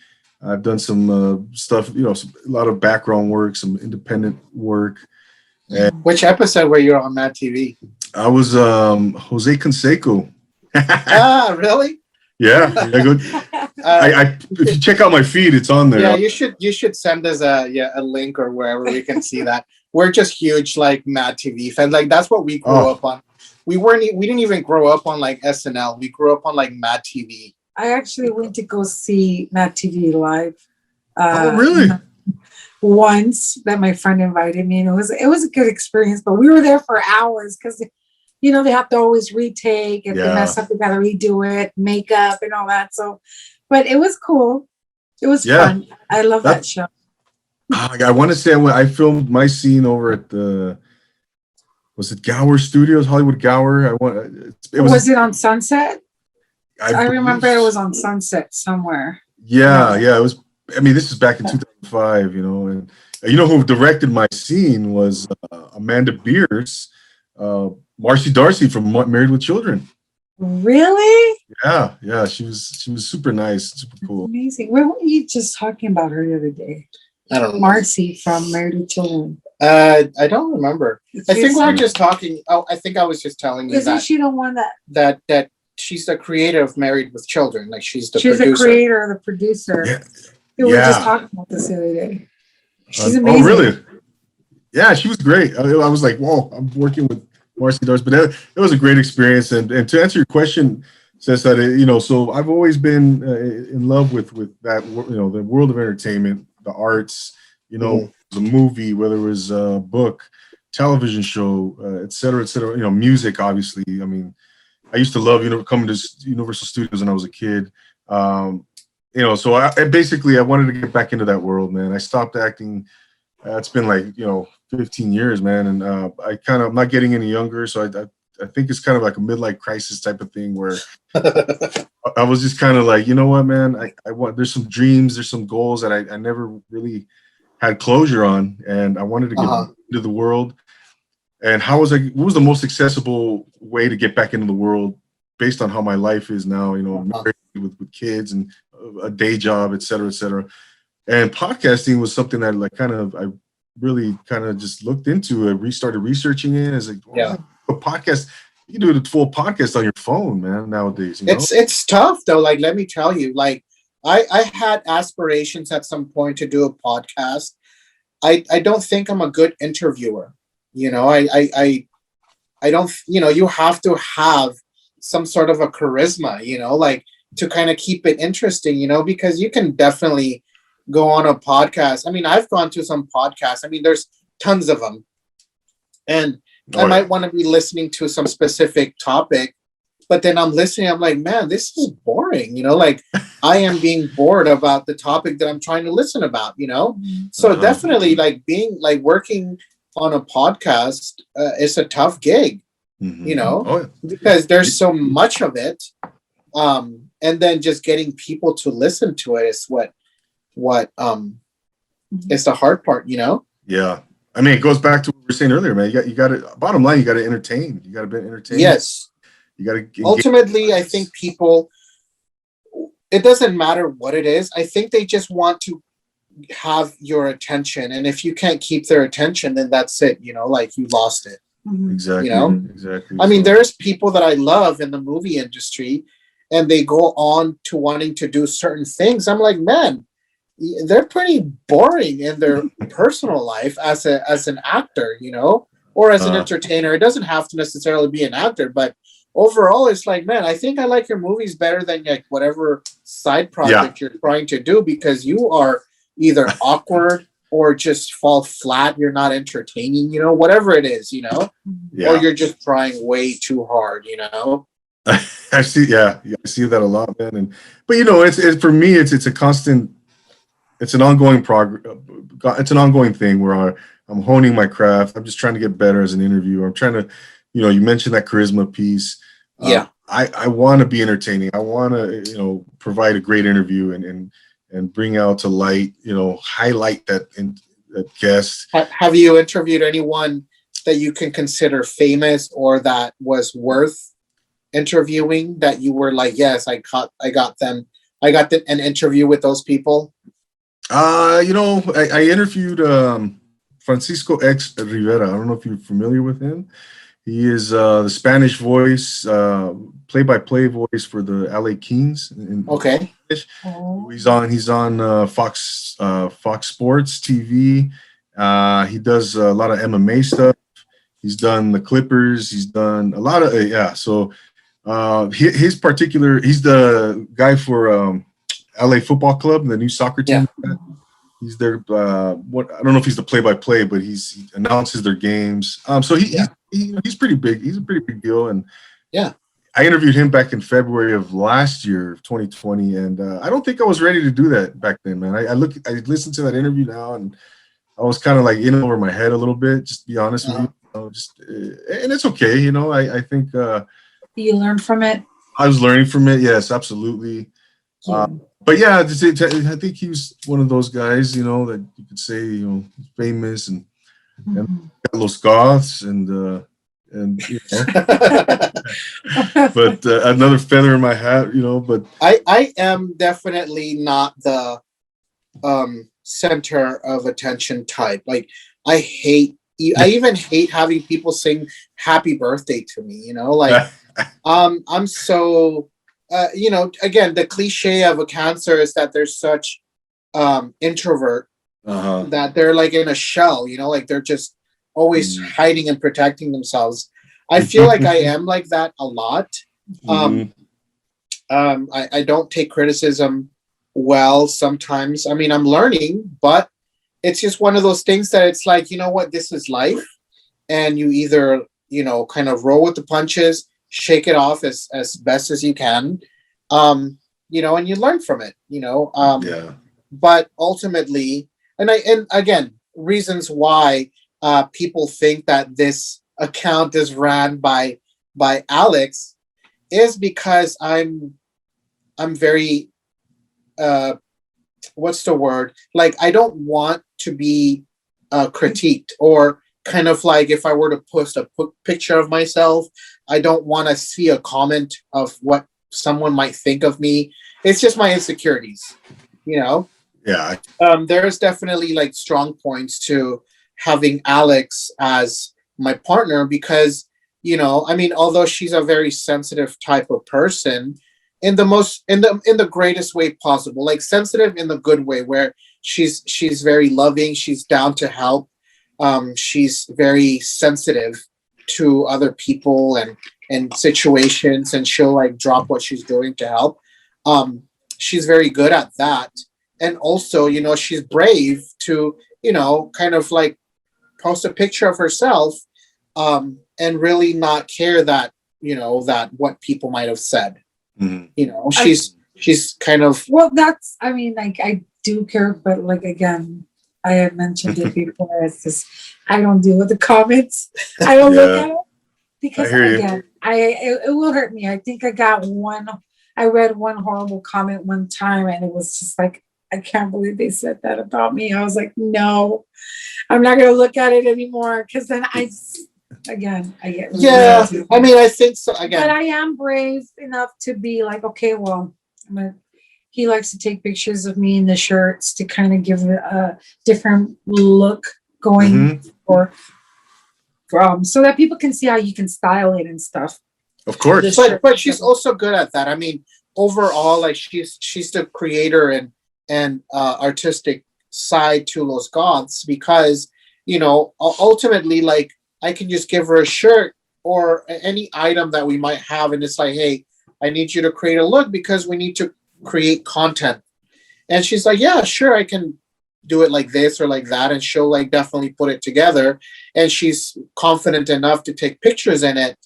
I've done some stuff, you know, a lot of background work, some independent work. And which episode were you on Mad TV? I was Jose Canseco. Ah, really? Yeah, good. If you check out my feed, it's on there. Yeah, you should send us a link or wherever we can see that. We're just huge like Mad TV fans. Like, that's what we grew up on. We didn't even grow up on like SNL. We grew up on like Mad TV. I actually went to go see Mad TV live. Oh, really? Once that my friend invited me, and it was a good experience. But we were there for hours because, you know, they have to always retake. If they mess up, they got to redo it, makeup and all that. So, but it was cool. It was fun. I love that show. I want to say I filmed my scene over at was it Gower Studios, Hollywood Gower? Was it on Sunset? I remember it was on Sunset somewhere. Yeah, it was. I mean, this is back in 2005, you know, and you know who directed my scene was Amanda Beers, Marcy Darcy from Married with Children. Really? Yeah, she was super nice, super cool. Amazing. Where were you just talking about her the other day? I don't know. Marcy from Married with Children. I don't remember. I think we were just talking. Oh, I think I was just telling you Isn't she the one that she's the creator of Married with Children? Like, she's the the creator, the producer. Yeah. We were just talking about this the other day. She's amazing. Oh, really? Yeah, she was great. I was like, whoa, I'm working with Marcy Darcy, but it was a great experience. And to answer your question, Cesar, you know, so I've always been in love with that, you know, the world of entertainment, the arts, you know, a movie, whether it was a book, television show, et cetera, et cetera. You know, music, obviously. I mean, I used to love, coming to Universal Studios when I was a kid. So I wanted to get back into that world, man. I stopped acting. It's been like 15 years, man, and I'm not getting any younger, so I think it's kind of like a midlife crisis type of thing where I was just kind of like, you know what, man, I want. There's some dreams, there's some goals that I never really had closure on, and I wanted to get into the world. And what was the most accessible way to get back into the world based on how my life is now, married with kids and a day job, et cetera, et cetera. And podcasting was something that I really kind of just looked into. I restarted researching it. As a podcast, you can do a full podcast on your phone, man, nowadays. It's tough though. Like, let me tell you, like I had aspirations at some point to do a podcast. I don't think I'm a good interviewer. I don't, you have to have some sort of a charisma, like to kind of keep it interesting, because you can definitely go on a podcast. I mean, I've gone to some podcasts. I mean, there's tons of them. And I might want to be listening to some specific topic, but then I'm listening. I'm like, man, this is boring. Like I am being bored about the topic that I'm trying to listen about, So definitely working on a podcast is a tough gig, because there's so much of it. And then just getting people to listen to it is what is the hard part, Yeah. I mean, it goes back to what we were saying earlier, man. You got to, bottom line, you got to entertain. You got to be entertained. Yes. You got to. Ultimately, I think people, it doesn't matter what it is. I think they just want to have your attention. And if you can't keep their attention, then that's it. Like you lost it. Exactly. Exactly. I mean, there's people that I love in the movie industry and they go on to wanting to do certain things. I'm like, man, they're pretty boring in their personal life as an actor, or as an entertainer. It doesn't have to necessarily be an actor, but overall, it's like, man, I think I like your movies better than like whatever side project you're trying to do, because you are either awkward or just fall flat. You're not entertaining, whatever it is, or you're just trying way too hard, I see that a lot, man. But it's for me, it's a constant. It's an ongoing It's an ongoing thing where I'm honing my craft. I'm just trying to get better as an interviewer. I'm trying to, you mentioned that charisma piece. I want to be entertaining. I want to, provide a great interview and bring out to light, highlight that guest. Have you interviewed anyone that you can consider famous or that was worth interviewing, that you were like, yes, I got them. I got an interview with those people? I interviewed Francisco X Rivera. I don't know if you're familiar with him. He is the Spanish voice, play-by-play voice for the LA Kings. Okay. He's on Fox Sports TV. He does a lot of MMA stuff. He's done the Clippers. He's done a lot of So he's the guy for LA Football Club, the new soccer team. Yeah. He's their I don't know if he's the play-by-play, but he announces their games. So he's pretty big. He's a pretty big deal. And I interviewed him back in February of last year, 2020, and I don't think I was ready to do that back then, man. I listened to that interview now, and I was kind of like in over my head a little bit. Just to be honest with you, and it's okay. I think. You learned from it. I was learning from it. Yes, absolutely. But I think he was one of those guys, that you could say, famous and Los Goths and but another feather in my hat, but I am definitely not the center of attention type. Like I even hate having people sing happy birthday to me, like I'm so again, the cliche of a Cancer is that they're such introvert that they're like in a shell, like they're just always hiding and protecting themselves. I feel like I am like that a lot. I don't take criticism well sometimes. I mean, I'm learning, but it's just one of those things that it's like, you know what, this is life, and you either, you know, kind of roll with the punches, shake it off as best as you can, you know, and you learn from it, you know. Yeah. But ultimately, and again, reasons why people think that this account is ran by Alex is because I'm very what's the word? Like, I don't want to be critiqued, or kind of like if I were to post a picture of myself, I don't want to see a comment of what someone might think of me. It's just my insecurities, you know? Yeah. There's definitely like strong points to having Alex as my partner because, you know, I mean, although she's a very sensitive type of person, in the most in the greatest way possible, like sensitive in the good way, where she's very loving, she's down to help, she's very sensitive to other people and situations, and she'll like drop what she's doing to help. She's very good at that, and also, you know, she's brave to, you know, kind of like post a picture of herself, and really not care that, you know, that what people might have said. You know, she's kind of, well, that's, I mean, like, I do care, but like, again, I had mentioned it before. It's just, I don't deal with the comments. I don't look at it because, again, it will hurt me. I think I read one horrible comment one time, and it was just like, I can't believe they said that about me. I was like, no, I'm not going to look at it anymore, because then again, I get really yeah. I mean, I think so. Again, but I am brave enough to be like, okay, well, he likes to take pictures of me in the shirts to kind of give it a different look going for so that people can see how you can style it and stuff. Of course. But she's also good at that. I mean, overall, like she's the creator and artistic side to Los Goths, because, you know, ultimately, like, I can just give her a shirt or any item that we might have, and it's like, hey, I need you to create a look because we need to create content. And she's like, yeah, sure, I can do it like this or like that, and she'll like definitely put it together. And she's confident enough to take pictures in it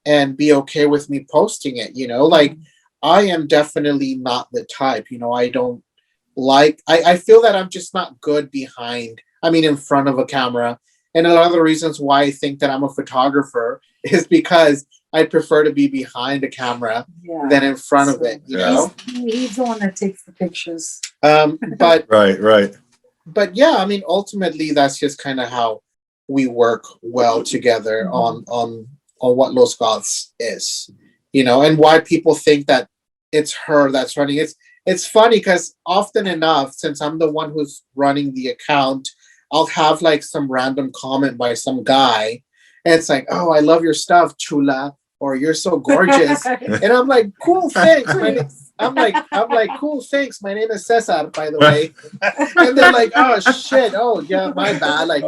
and be okay with me posting it, you know. Like, I am definitely not the type, you know. I don't like, I feel that I'm just not good in front of a camera. And a lot of the reasons why I think that I'm a photographer is because I prefer to be behind a camera than in front of it, you know. He's the one that takes the pictures. But right. But yeah, I mean, ultimately, that's just kind of how we work well together on what Los Goths is, you know, and why people think that it's her that's running. It's funny because often enough, since I'm the one who's running the account, I'll have like some random comment by some guy, and it's like, "Oh, I love your stuff, chula," or "You're so gorgeous," and I'm like, "Cool, thanks." I'm like, "Cool, thanks. My name is Cesar, by the way." And they're like, "Oh shit! Oh yeah, my bad." Like,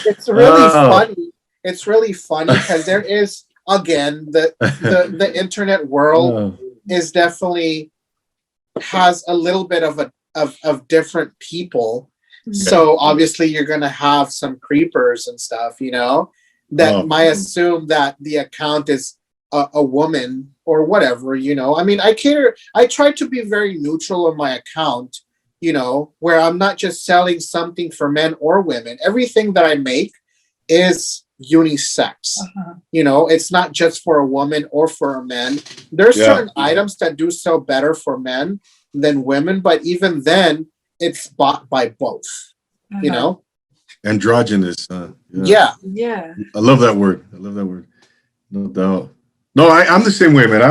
it's really funny. It's really funny because there is, again, the internet world is definitely has a little bit of different people. So obviously you're gonna have some creepers and stuff, you know, that might assume that the account is a woman or whatever, you know. I mean, I try to be very neutral on my account, you know, where I'm not just selling something for men or women. Everything that I make is unisex. You know, it's not just for a woman or for a man. There's certain items that do sell better for men than women, but even then it's bought by both, you know. Androgynous. Yeah. I love that word. No doubt. No, I'm the same way, man.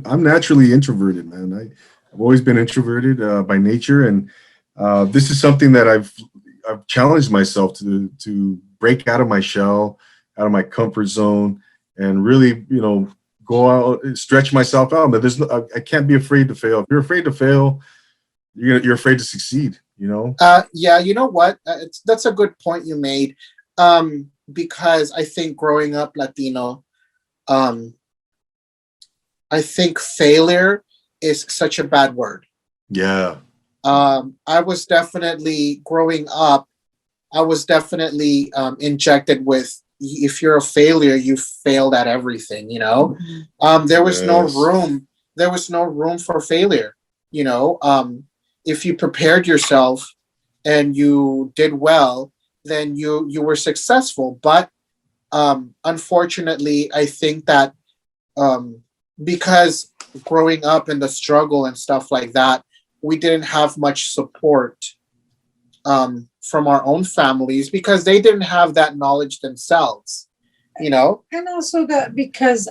I'm naturally introverted, man. I've always been introverted by nature, and this is something that I've challenged myself to break out of my shell, out of my comfort zone, and really, you know, go out, stretch myself out. But I can't be afraid to fail. If you're afraid to fail, you're afraid to succeed, you know? Yeah, you know what? That's a good point you made. Because I think growing up Latino, I think failure is such a bad word. Yeah. I was definitely growing up. I was definitely injected with, if you're a failure, you failed at everything. There was no Yes. room. There was no room for failure. If you prepared yourself and you did well, then you were successful. But unfortunately, I think that um, because growing up in the struggle and stuff like that, we didn't have much support from our own families because they didn't have that knowledge themselves. And also that because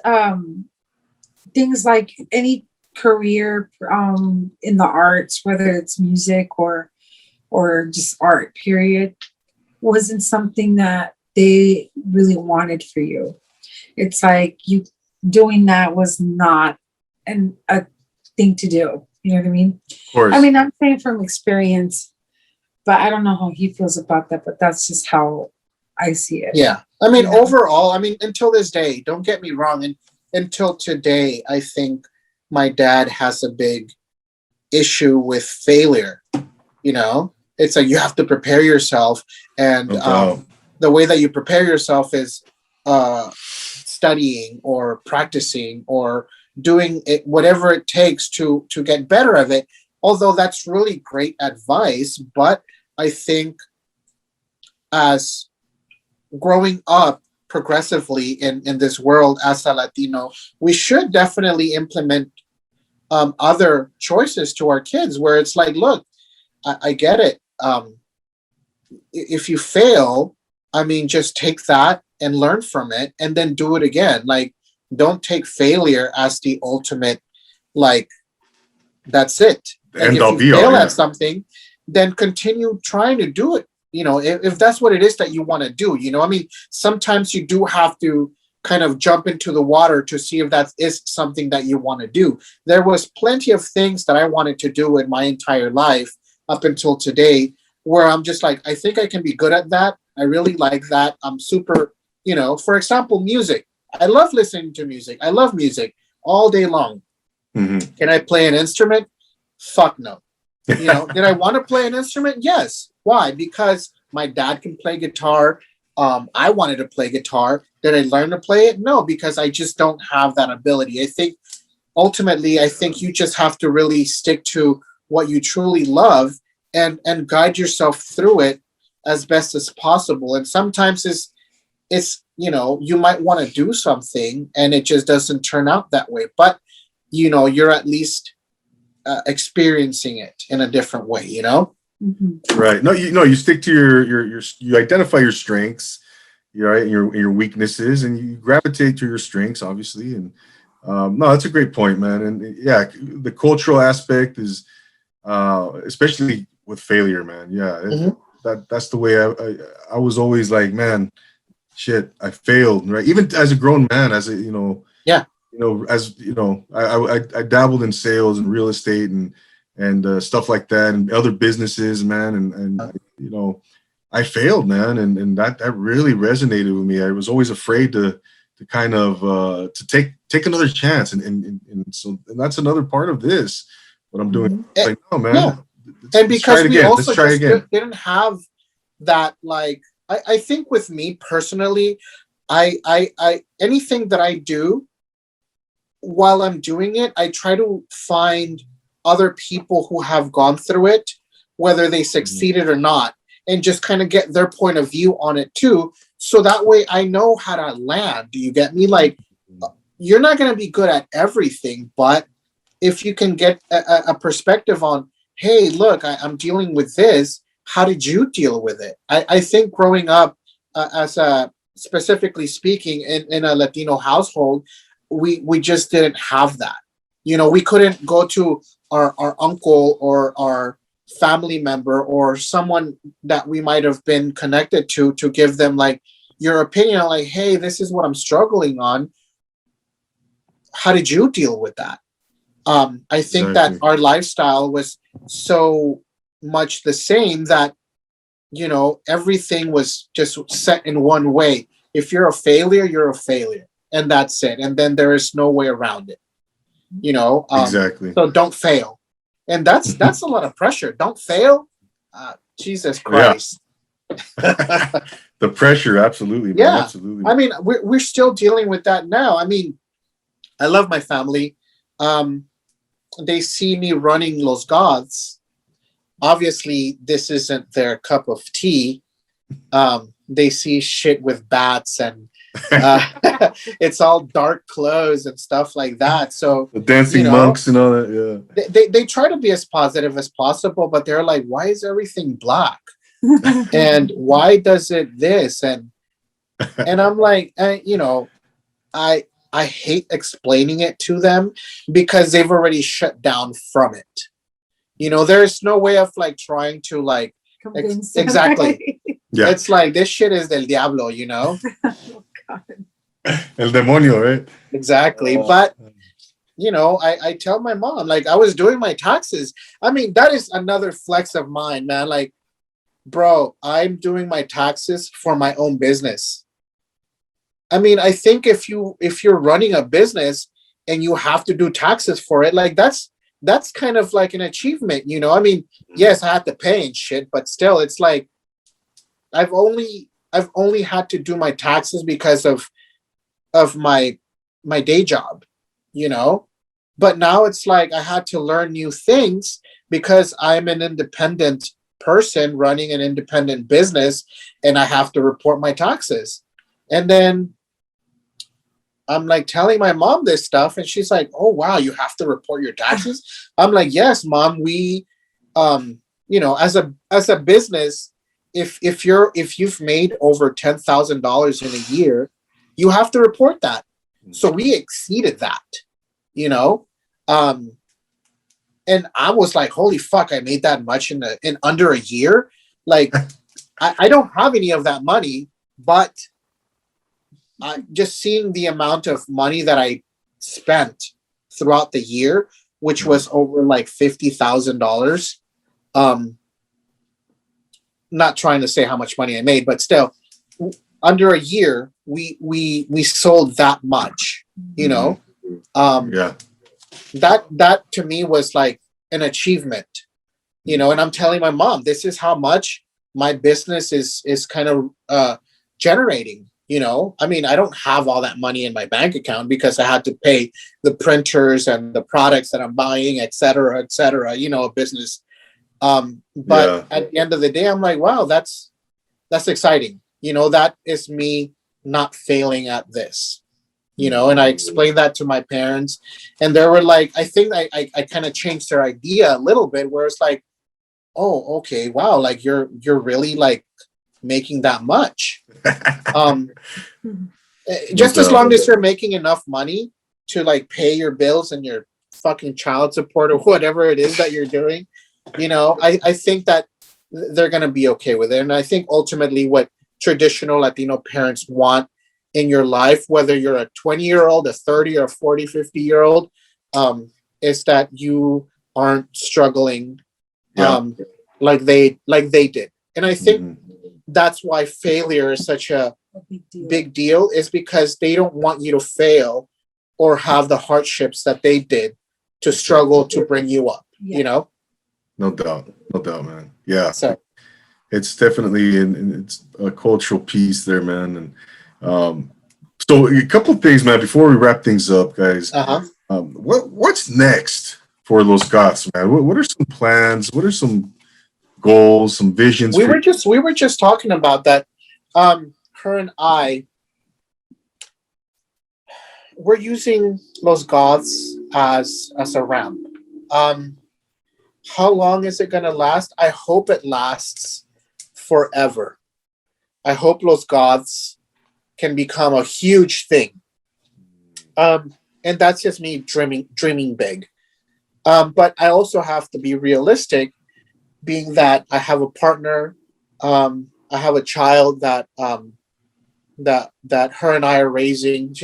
things like any career in the arts, whether it's music or just art, period, wasn't something that they really wanted for you. It's like you doing that was not a thing to do. You know what I mean? Of course. I mean, I'm saying from experience, but I don't know how he feels about that, but that's just how I see it. Yeah. I mean, overall, I mean, until this day, don't get me wrong. And until today, I think my dad has a big issue with failure. It's like you have to prepare yourself. And No doubt. the way that you prepare yourself is studying or practicing or doing it, whatever it takes to get better at it. Although that's really great advice, but I think as growing up progressively in this world as a Latino, we should definitely implement other choices to our kids where it's like, look, I get it. If you fail, I mean, just take that and learn from it and then do it again. Like, don't take failure as the ultimate, like, that's it. Like, End if all you be all. fail Yeah. at something, then continue trying to do it. If that's what it is that you want to do, I mean, sometimes you do have to kind of jump into the water to see if that is something that you want to do. There was plenty of things that I wanted to do in my entire life up until today where I'm just like, I think I can be good at that. I really like that. I'm super, for example, music. I love listening to music. I love music all day long. Mm-hmm. Can I play an instrument? Fuck no. Did I want to play an instrument? Yes. Why? Because my dad can play guitar. I wanted to play guitar. Did I learn to play it? No, because I just don't have that ability. I think ultimately, you just have to really stick to what you truly love and guide yourself through it as best as possible. And sometimes it's you might want to do something and it just doesn't turn out that way. But you're at least experiencing it in a different way, Mm-hmm. Right. No, you stick to your you identify your strengths, right, and your weaknesses, and you gravitate to your strengths, obviously. And no, that's a great point, man. And yeah, the cultural aspect is especially with failure, man. Yeah, that's the way I was always like, man, shit, I failed, right? Even as a grown man, as a Yeah. as I dabbled in sales and real estate and stuff like that and other businesses, man, and I failed, man, and that really resonated with me. I was always afraid to kind of to take another chance, and so that's another part of this. What I'm doing, like, no, man, yeah. And because we also just didn't have that, like, I think with me personally, I anything that I do while I'm doing it, I try to find other people who have gone through it, whether they succeeded or not, and just kind of get their point of view on it too. So that way I know how to land. Do you get me? Like, you're not going to be good at everything, but if you can get a perspective on, hey, look, I'm dealing with this. How did you deal with it? I think growing up as a, specifically speaking, in a Latino household, we just didn't have that. We couldn't go to our uncle or our family member or someone that we might have been connected to give them, like, your opinion, like, hey, this is what I'm struggling on. How did you deal with that? I think that our lifestyle was so much the same that, everything was just set in one way. If you're a failure, you're a failure. And that's it. And then there is no way around it. Exactly. So don't fail. And that's a lot of pressure. Don't fail. Jesus Christ. The pressure, absolutely, man, Yeah. absolutely. I mean, we're still dealing with that now. I mean, I love my family. They see me running Los Goths. Obviously, this isn't their cup of tea. They see shit with bats and it's all dark clothes and stuff like that. So The dancing monks and all that. Yeah. they try to be as positive as possible, but they're like, why is everything black? And why does it this? And I'm like, I hate explaining it to them because they've already shut down from it. There's no way of like trying to like exactly. Yeah. It's like this shit is del diablo, Oh, God. El demonio, right? Exactly. But I tell my mom, like, I was doing my taxes. I mean, that is another flex of mine, man. Like, bro, I'm doing my taxes for my own business. I mean, I think if you're running a business and you have to do taxes for it, like that's kind of like an achievement, I mean, yes, I have to pay and shit, but still, it's like I've only had to do my taxes because of my day job, but now it's like I had to learn new things because I'm an independent person running an independent business and I have to report my taxes. And then I'm like telling my mom this stuff and she's like, oh wow, you have to report your taxes. I'm like, yes, mom, we as a business, if you've made over $10,000 in a year, you have to report that. So we exceeded that, and I was like, holy fuck, I made that much in under a year. Like I don't have any of that money, but just seeing the amount of money that I spent throughout the year, which was over like $50,000. Not trying to say how much money I made, but still, under a year, we sold that much. Yeah. That to me was like an achievement. And I'm telling my mom, this is how much my business is kind of generating. I mean, I don't have all that money in my bank account because I had to pay the printers and the products that I'm buying, et cetera, a business. But at the end of the day, I'm like, wow, that's exciting. That is me not failing at this, and I explained that to my parents and they were like, I think I kind of changed their idea a little bit where it's like, oh, okay, wow, like you're really like making that much. Just as long as you're making enough money to like pay your bills and your fucking child support or whatever it is that you're doing, I think that they're going to be okay with it. And I think ultimately what traditional Latino parents want in your life, whether you're a 20-year-old, a 30 or 40, 50-year-old, is that you aren't struggling like they did. And I think that's why failure is such a big deal, is because they don't want you to fail or have the hardships that they did to struggle to bring you up, No doubt, man. Yeah. So it's definitely it's a cultural piece there, man. And so a couple of things, man, before we wrap things up, guys. What's next for Los Goths, man? What are some plans? What are some goals, some visions? We were just talking about that. Her and I, we're using Los Goths as a ramp. How long is it going to last? I hope it lasts forever. I hope Los Goths can become a huge thing. And that's just me dreaming big. But I also have to be realistic, being that I have a partner. I have a child that her and I are raising,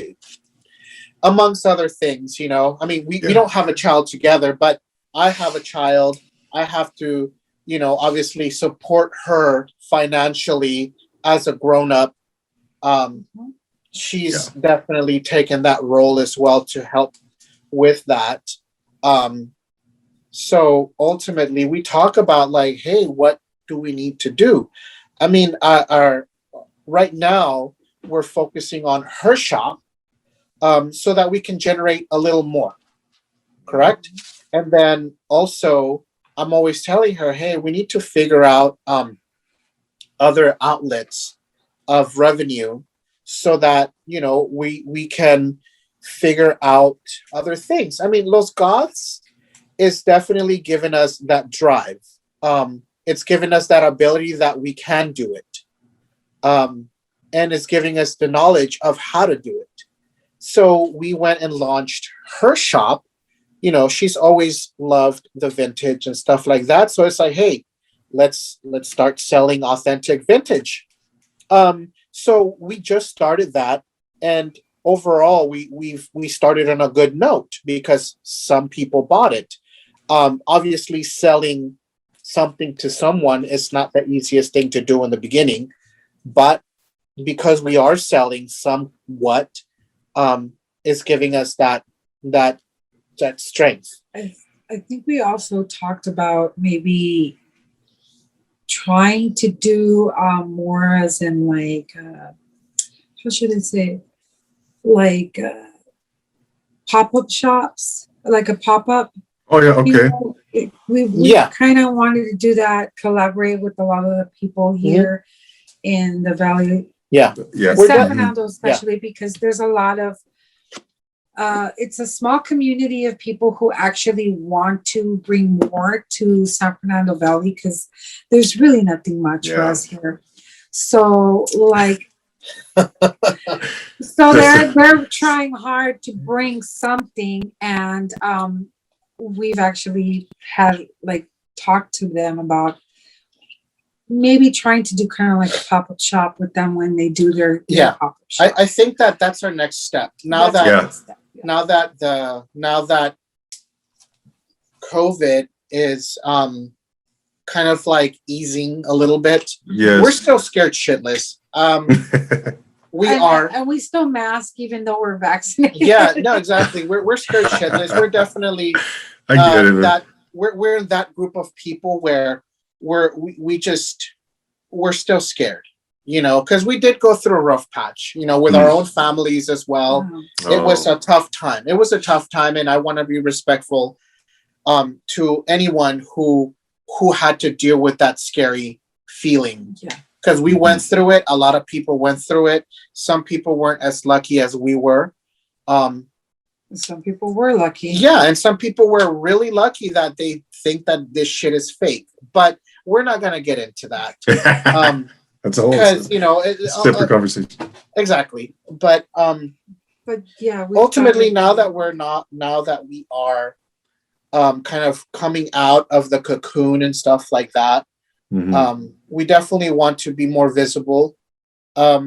amongst other things. I mean, we don't have a child together, but I have a child. I have to, obviously support her financially as a grown-up. She's definitely taken that role as well to help with that. So ultimately, we talk about like, hey, what do we need to do? I mean, our right now we're focusing on her shop, so that we can generate a little more, correct? And then also, I'm always telling her, hey, we need to figure out other outlets of revenue so that we can figure out other things. I mean, Los Goths is definitely given us that drive. It's given us that ability that we can do it, and it's giving us the knowledge of how to do it. So we went and launched her shop. She's always loved the vintage and stuff like that. So it's like, hey, let's start selling authentic vintage. So we just started that, and overall, we started on a good note because some people bought it. Obviously, selling something to someone is not the easiest thing to do in the beginning, but because we are selling somewhat, is giving us that strength. I think we also talked about maybe trying to do more as in like how should I say, like pop-up shops, like a pop-up. Oh yeah, okay. We kind of wanted to do that, collaborate with a lot of the people here in the valley. Yeah. San Fernando especially, because there's a lot of it's a small community of people who actually want to bring more to San Fernando Valley because there's really nothing much for us here. So like, so they're trying hard to bring something, and we've actually had like talked to them about maybe trying to do kind of like a pop-up shop with them when they do their pop-up shop. I think that's our next step. Now that COVID is kind of like easing a little bit. Yes. We're still scared shitless. And we still mask even though we're vaccinated. Yeah, no, exactly. We're scared shitless. We're definitely I get it. That we're in that group of people where we're still scared, because we did go through a rough patch, with our own families as well. It was a tough time. And I want to be respectful to anyone who had to deal with that scary feeling. Yeah. Because we went through it. A lot of people went through it. Some people weren't as lucky as we were. Some people were lucky. Yeah, and some people were really lucky that they think that this shit is fake. But we're not going to get into that. That's a whole separate conversation. Exactly. But yeah, ultimately, now that we are kind of coming out of the cocoon and stuff like that, we definitely want to be more visible. I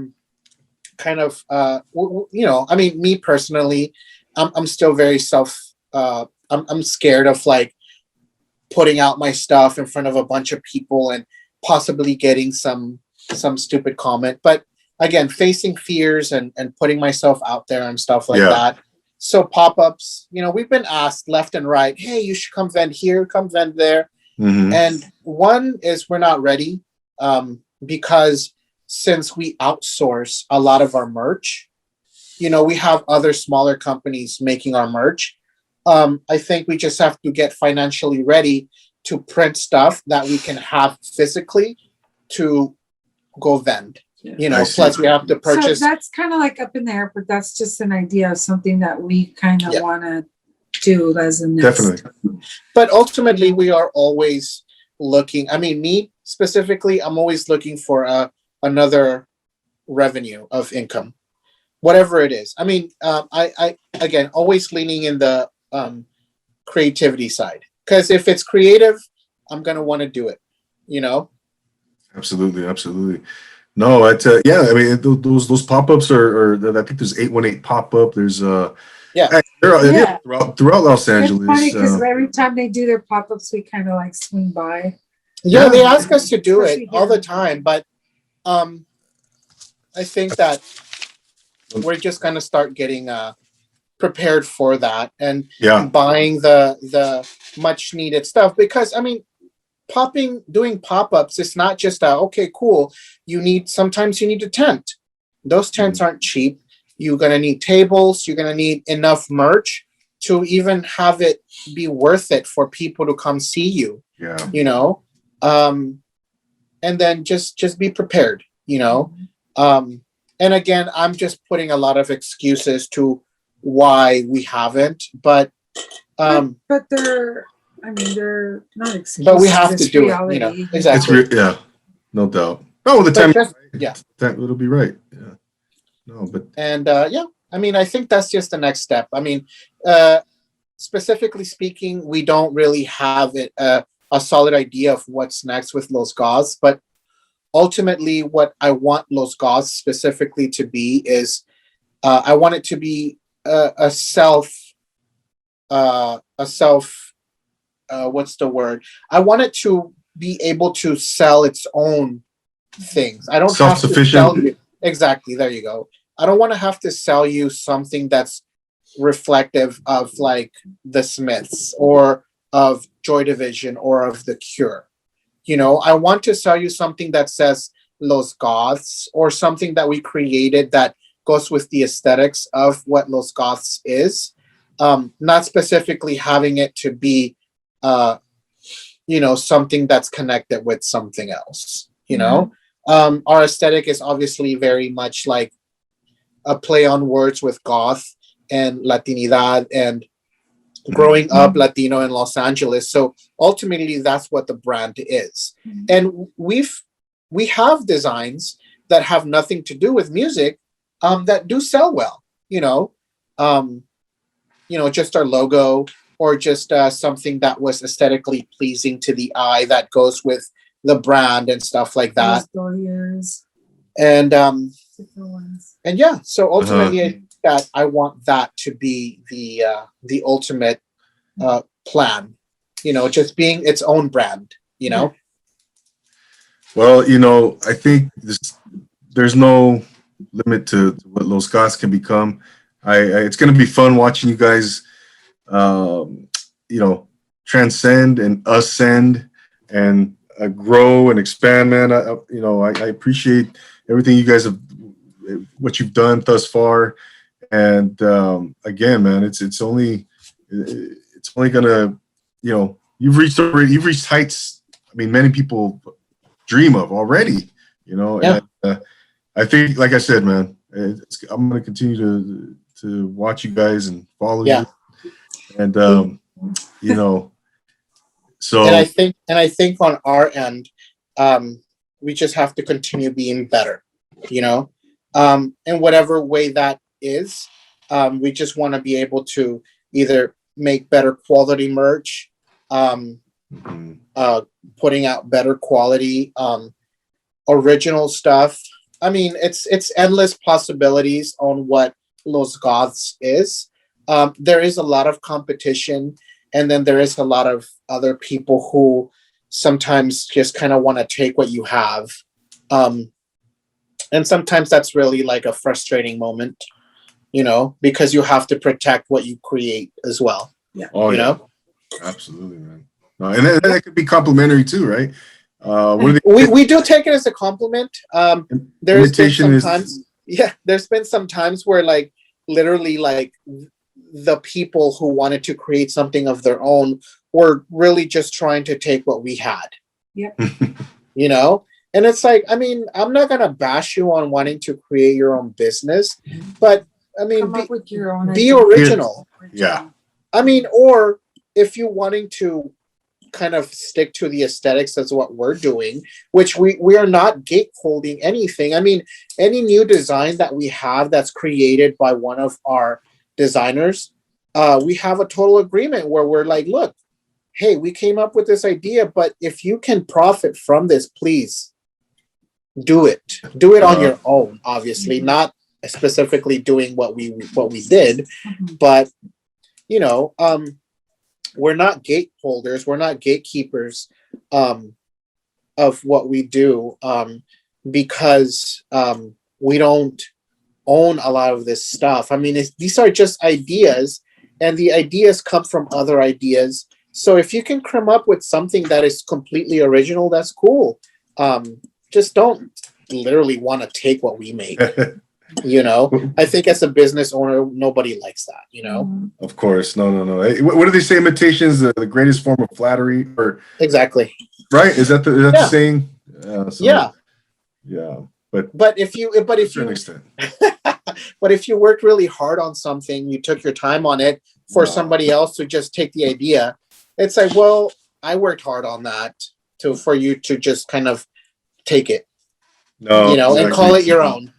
mean, me personally, I'm still very I'm scared of like putting out my stuff in front of a bunch of people and possibly getting some stupid comment. But again, facing fears and putting myself out there and stuff like that. So pop-ups, we've been asked left and right, hey, you should come vend here, come vend there. And one is we're not ready because since we outsource a lot of our merch, we have other smaller companies making our merch. I think we just have to get financially ready to print stuff that we can have physically to go vend. Plus we have to purchase. So that's kind of like up in there, but that's just an idea of something that we kind of want to do as a next. Definitely. But ultimately, we are always looking. I mean, me specifically, I'm always looking for another revenue of income, whatever it is. I mean, I again always leaning in the creativity side, because if it's creative, I'm gonna want to do it. Absolutely. No, I mean those pop-ups are I think there's 818 pop-up. There's throughout Los Angeles. It's funny because every time they do their pop-ups, we kind of like swing by. Yeah, they ask us to do it all the time, but I think that we're just gonna start getting prepared for that and buying the much needed stuff, because I mean, doing pop-ups is not just okay, cool. Sometimes you need a tent. Those tents aren't cheap. You're gonna need tables, you're gonna need enough merch to even have it be worth it for people to come see you. Yeah. You know? And then just be prepared, you know. And again, I'm just putting a lot of excuses to why we haven't, but they're not excuses. but we have to it's do reality. it, you know. Exactly. Yeah, no doubt. Oh, the But time, yeah. it'll be right. Yeah. No, but And yeah, I mean, I think that's just the next step. I mean, specifically speaking, we don't really have a solid idea of what's next with Los Goths, but ultimately what I want Los Goths specifically to be is I want it to be a self what's the word? I want it to be able to sell its own things. I don't have to self-sufficient. sell you. Exactly, there you go. I don't want to have to sell you something that's reflective of like the Smiths or of Joy Division or of The Cure. You know, I want to sell you something that says Los Goths, or something that we created that goes with the aesthetics of what Los Goths is. Not specifically having it to be, you know, something that's connected with something else. You know, our aesthetic is obviously very much like a play on words with goth and Latinidad and growing up Latino in Los Angeles. So ultimately, that's what the brand is. And we have designs that have nothing to do with music that do sell well. You know, just our logo, or just something that was aesthetically pleasing to the eye that goes with the brand and stuff like that. And yeah, so ultimately, I want that to be the ultimate plan. You know, just being its own brand. You know. Well, you know, I think there's no limit to what Los Goths can become. It's going to be fun watching you guys, you know, transcend and ascend and grow and expand, man. I appreciate everything you guys have, what you've done thus far. And again, man, it's only gonna, you know, you've reached heights. I mean, many people dream of already. You know, yeah. And I think, like I said, man, I'm gonna continue to watch you guys and follow you. And you know, so and I think on our end, we just have to continue being better. You know, in whatever way that is. We just want to be able to either make better quality merch, putting out better quality original stuff. I mean, it's endless possibilities on what Los Goths is. There is a lot of competition, and then there is a lot of other people who sometimes just kind of want to take what you have. And sometimes that's really like a frustrating moment, you know, because you have to protect what you create as well. Yeah. Oh, you know? Absolutely, man. And that could be complimentary too, right? We do take it as a compliment. There's been Imitation sometimes, there's been some times where like literally like the people who wanted to create something of their own were really just trying to take what we had. Yep. You know? And it's like, I mean, I'm not going to bash you on wanting to create your own business, but I mean, Come up with your own be idea. original. Yeah. I mean, or if you're wanting to kind of stick to the aesthetics as what we're doing, which we are not gateholding anything. I mean, any new design that we have that's created by one of our designers, we have a total agreement where we're like, look, hey, we came up with this idea, but if you can profit from this, please do it. Do it on your own, obviously, not specifically doing what we did, but you know, we're not gateholders, we're not gatekeepers of what we do, because we don't own a lot of this stuff. I mean, these are just ideas, and the ideas come from other ideas, So if you can come up with something that is completely original, that's cool. Just don't literally want to take what we make. I think as a business owner, nobody likes that. Of course, no. Hey, what do they say? Imitation is the greatest form of flattery, or Exactly. right? Is that the saying? Yeah. Yeah, but if you to an extent, but if you worked really hard on something, you took your time on it for somebody else to just take the idea. It's like, well, I worked hard on that for you to just kind of take it, exactly. and call it your own.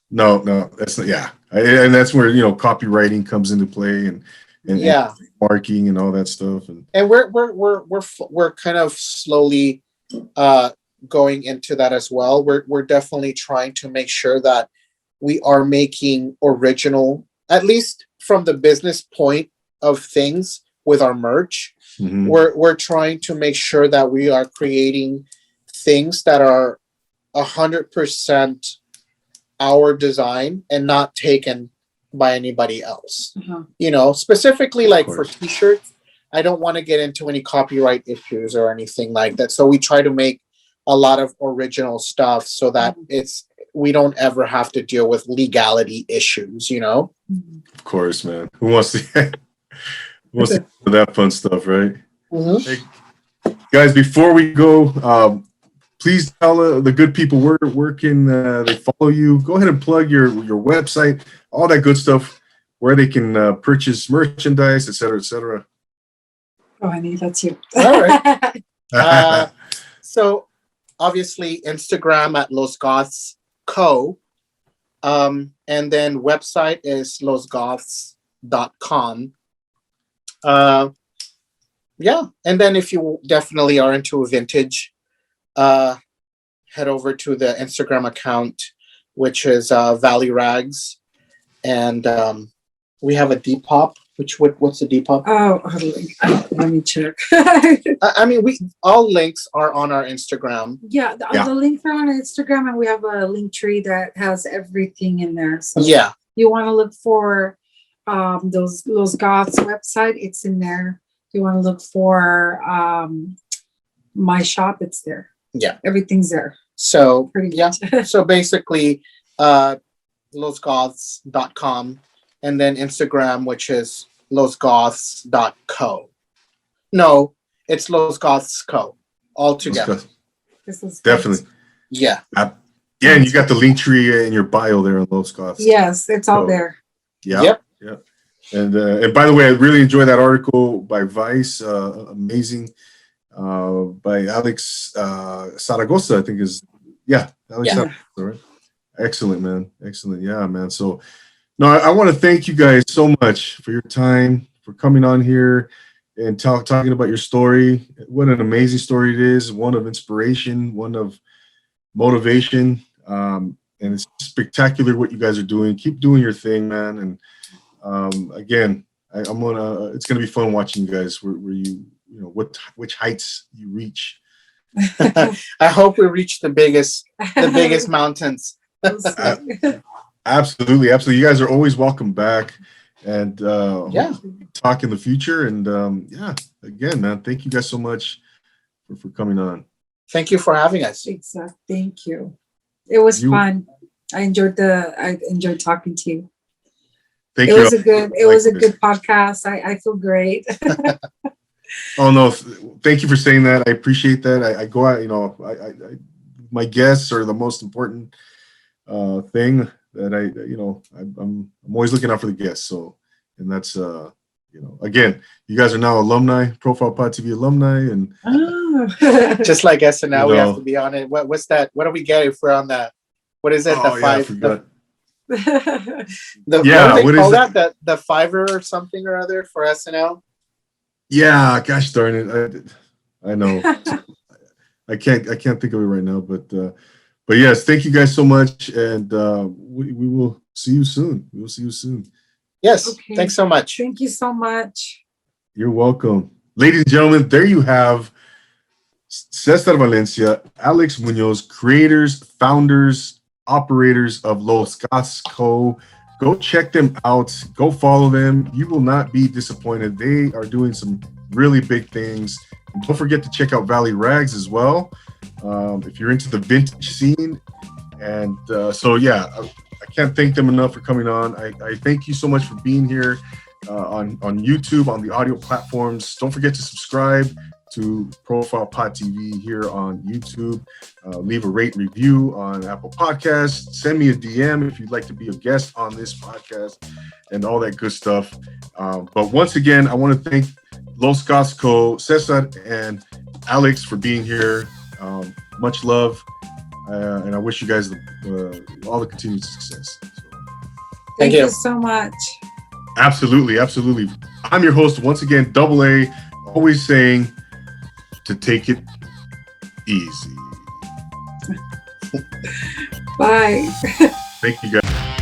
No, that's not. Yeah, and that's where copywriting comes into play, and marking and all that stuff. And we're kind of slowly going into that as well. We're definitely trying to make sure that we are making original, at least from the business point of things with our merch. Mm-hmm. We're trying to make sure that we are creating things that are 100% our design and not taken by anybody else. Specifically like for t-shirts, I don't want to get into any copyright issues or anything like that. So we try to make a lot of original stuff so that we don't ever have to deal with legality issues, Of course, man. Who wants to do that fun stuff, right? Mm-hmm. Hey, guys, before we go, please tell the good people where can they follow you. Go ahead and plug your website, all that good stuff, where they can purchase merchandise, et cetera, et cetera. Oh, honey, that's you. All right. So obviously Instagram at Los Goths Co. And then website is losgoths.com. And then if you definitely are into vintage, head over to the Instagram account, which is Valley Rags, and we have a Depop. What's the Depop? Oh, let me check. I mean, all links are on our Instagram. Yeah, the links are on Instagram, and we have a link tree that has everything in there. So you want to look for Los Goths website, it's in there. You want to look for my shop, it's there. Yeah, everything's there. So so basically losgoths.com, and then Instagram, which is losgoths.co. No, it's Los Goths Co. all together. Definitely. Yeah, and you got the link tree in your bio there on Los Goths. Yes, it's all there. Yep. And by the way, I really enjoyed that article by Vice. Amazing. By Alex Zaragoza, I think is Alex Zaragoza, right? Excellent, man. Excellent. Yeah, man. So no, I want to thank you guys so much for your time, for coming on here and talking about your story. What an amazing story it is. One of inspiration, one of motivation. And it's spectacular what you guys are doing. Keep doing your thing, man. And again, it's gonna be fun watching you guys where you which heights you reach. I hope we reach the biggest mountains. Absolutely. You guys are always welcome back, and talk in the future. And again, man, thank you guys so much for coming on. Thank you for having us. Exactly. Thank you. It was fun. I enjoyed talking to you. Thank you. It was a good podcast. I feel great. Oh no! Thank you for saying that. I appreciate that. I go out. My guests are the most important thing that I'm always looking out for the guests. So, and that's again, you guys are now alumni, Profile Pod TV alumni, and just like SNL, we have to be on it. What's that? What do we get if we're on that? What is it? I forgot. What do they call that? The Fiverr or something or other for SNL? Yeah, gosh darn it. I know. I can't think of it right now, but yes, thank you guys so much, and we will see you soon. We will see you soon. Yes, okay. Thanks so much. Thank you so much. You're welcome. Ladies and gentlemen, there you have Cesar Valencia, Alex Munoz, creators, founders, operators of Los Goths Co. Go check them out. Go follow them. You will not be disappointed. They are doing some really big things. And don't forget to check out Valley Rags as well, if you're into the vintage scene. And so yeah, I can't thank them enough for coming on. I thank you so much for being here on YouTube, on the audio platforms. Don't forget to subscribe to Profile Pod TV here on YouTube. Leave a rate and review on Apple Podcasts. Send me a DM if you'd like to be a guest on this podcast and all that good stuff. But once again, I want to thank Los Goths Co, Cesar and Alex for being here. Much love. And I wish you guys all the continued success. So, Thank you. you so much. absolutely. I'm your host once again, Double A, always saying to take it easy. Bye. Thank you guys.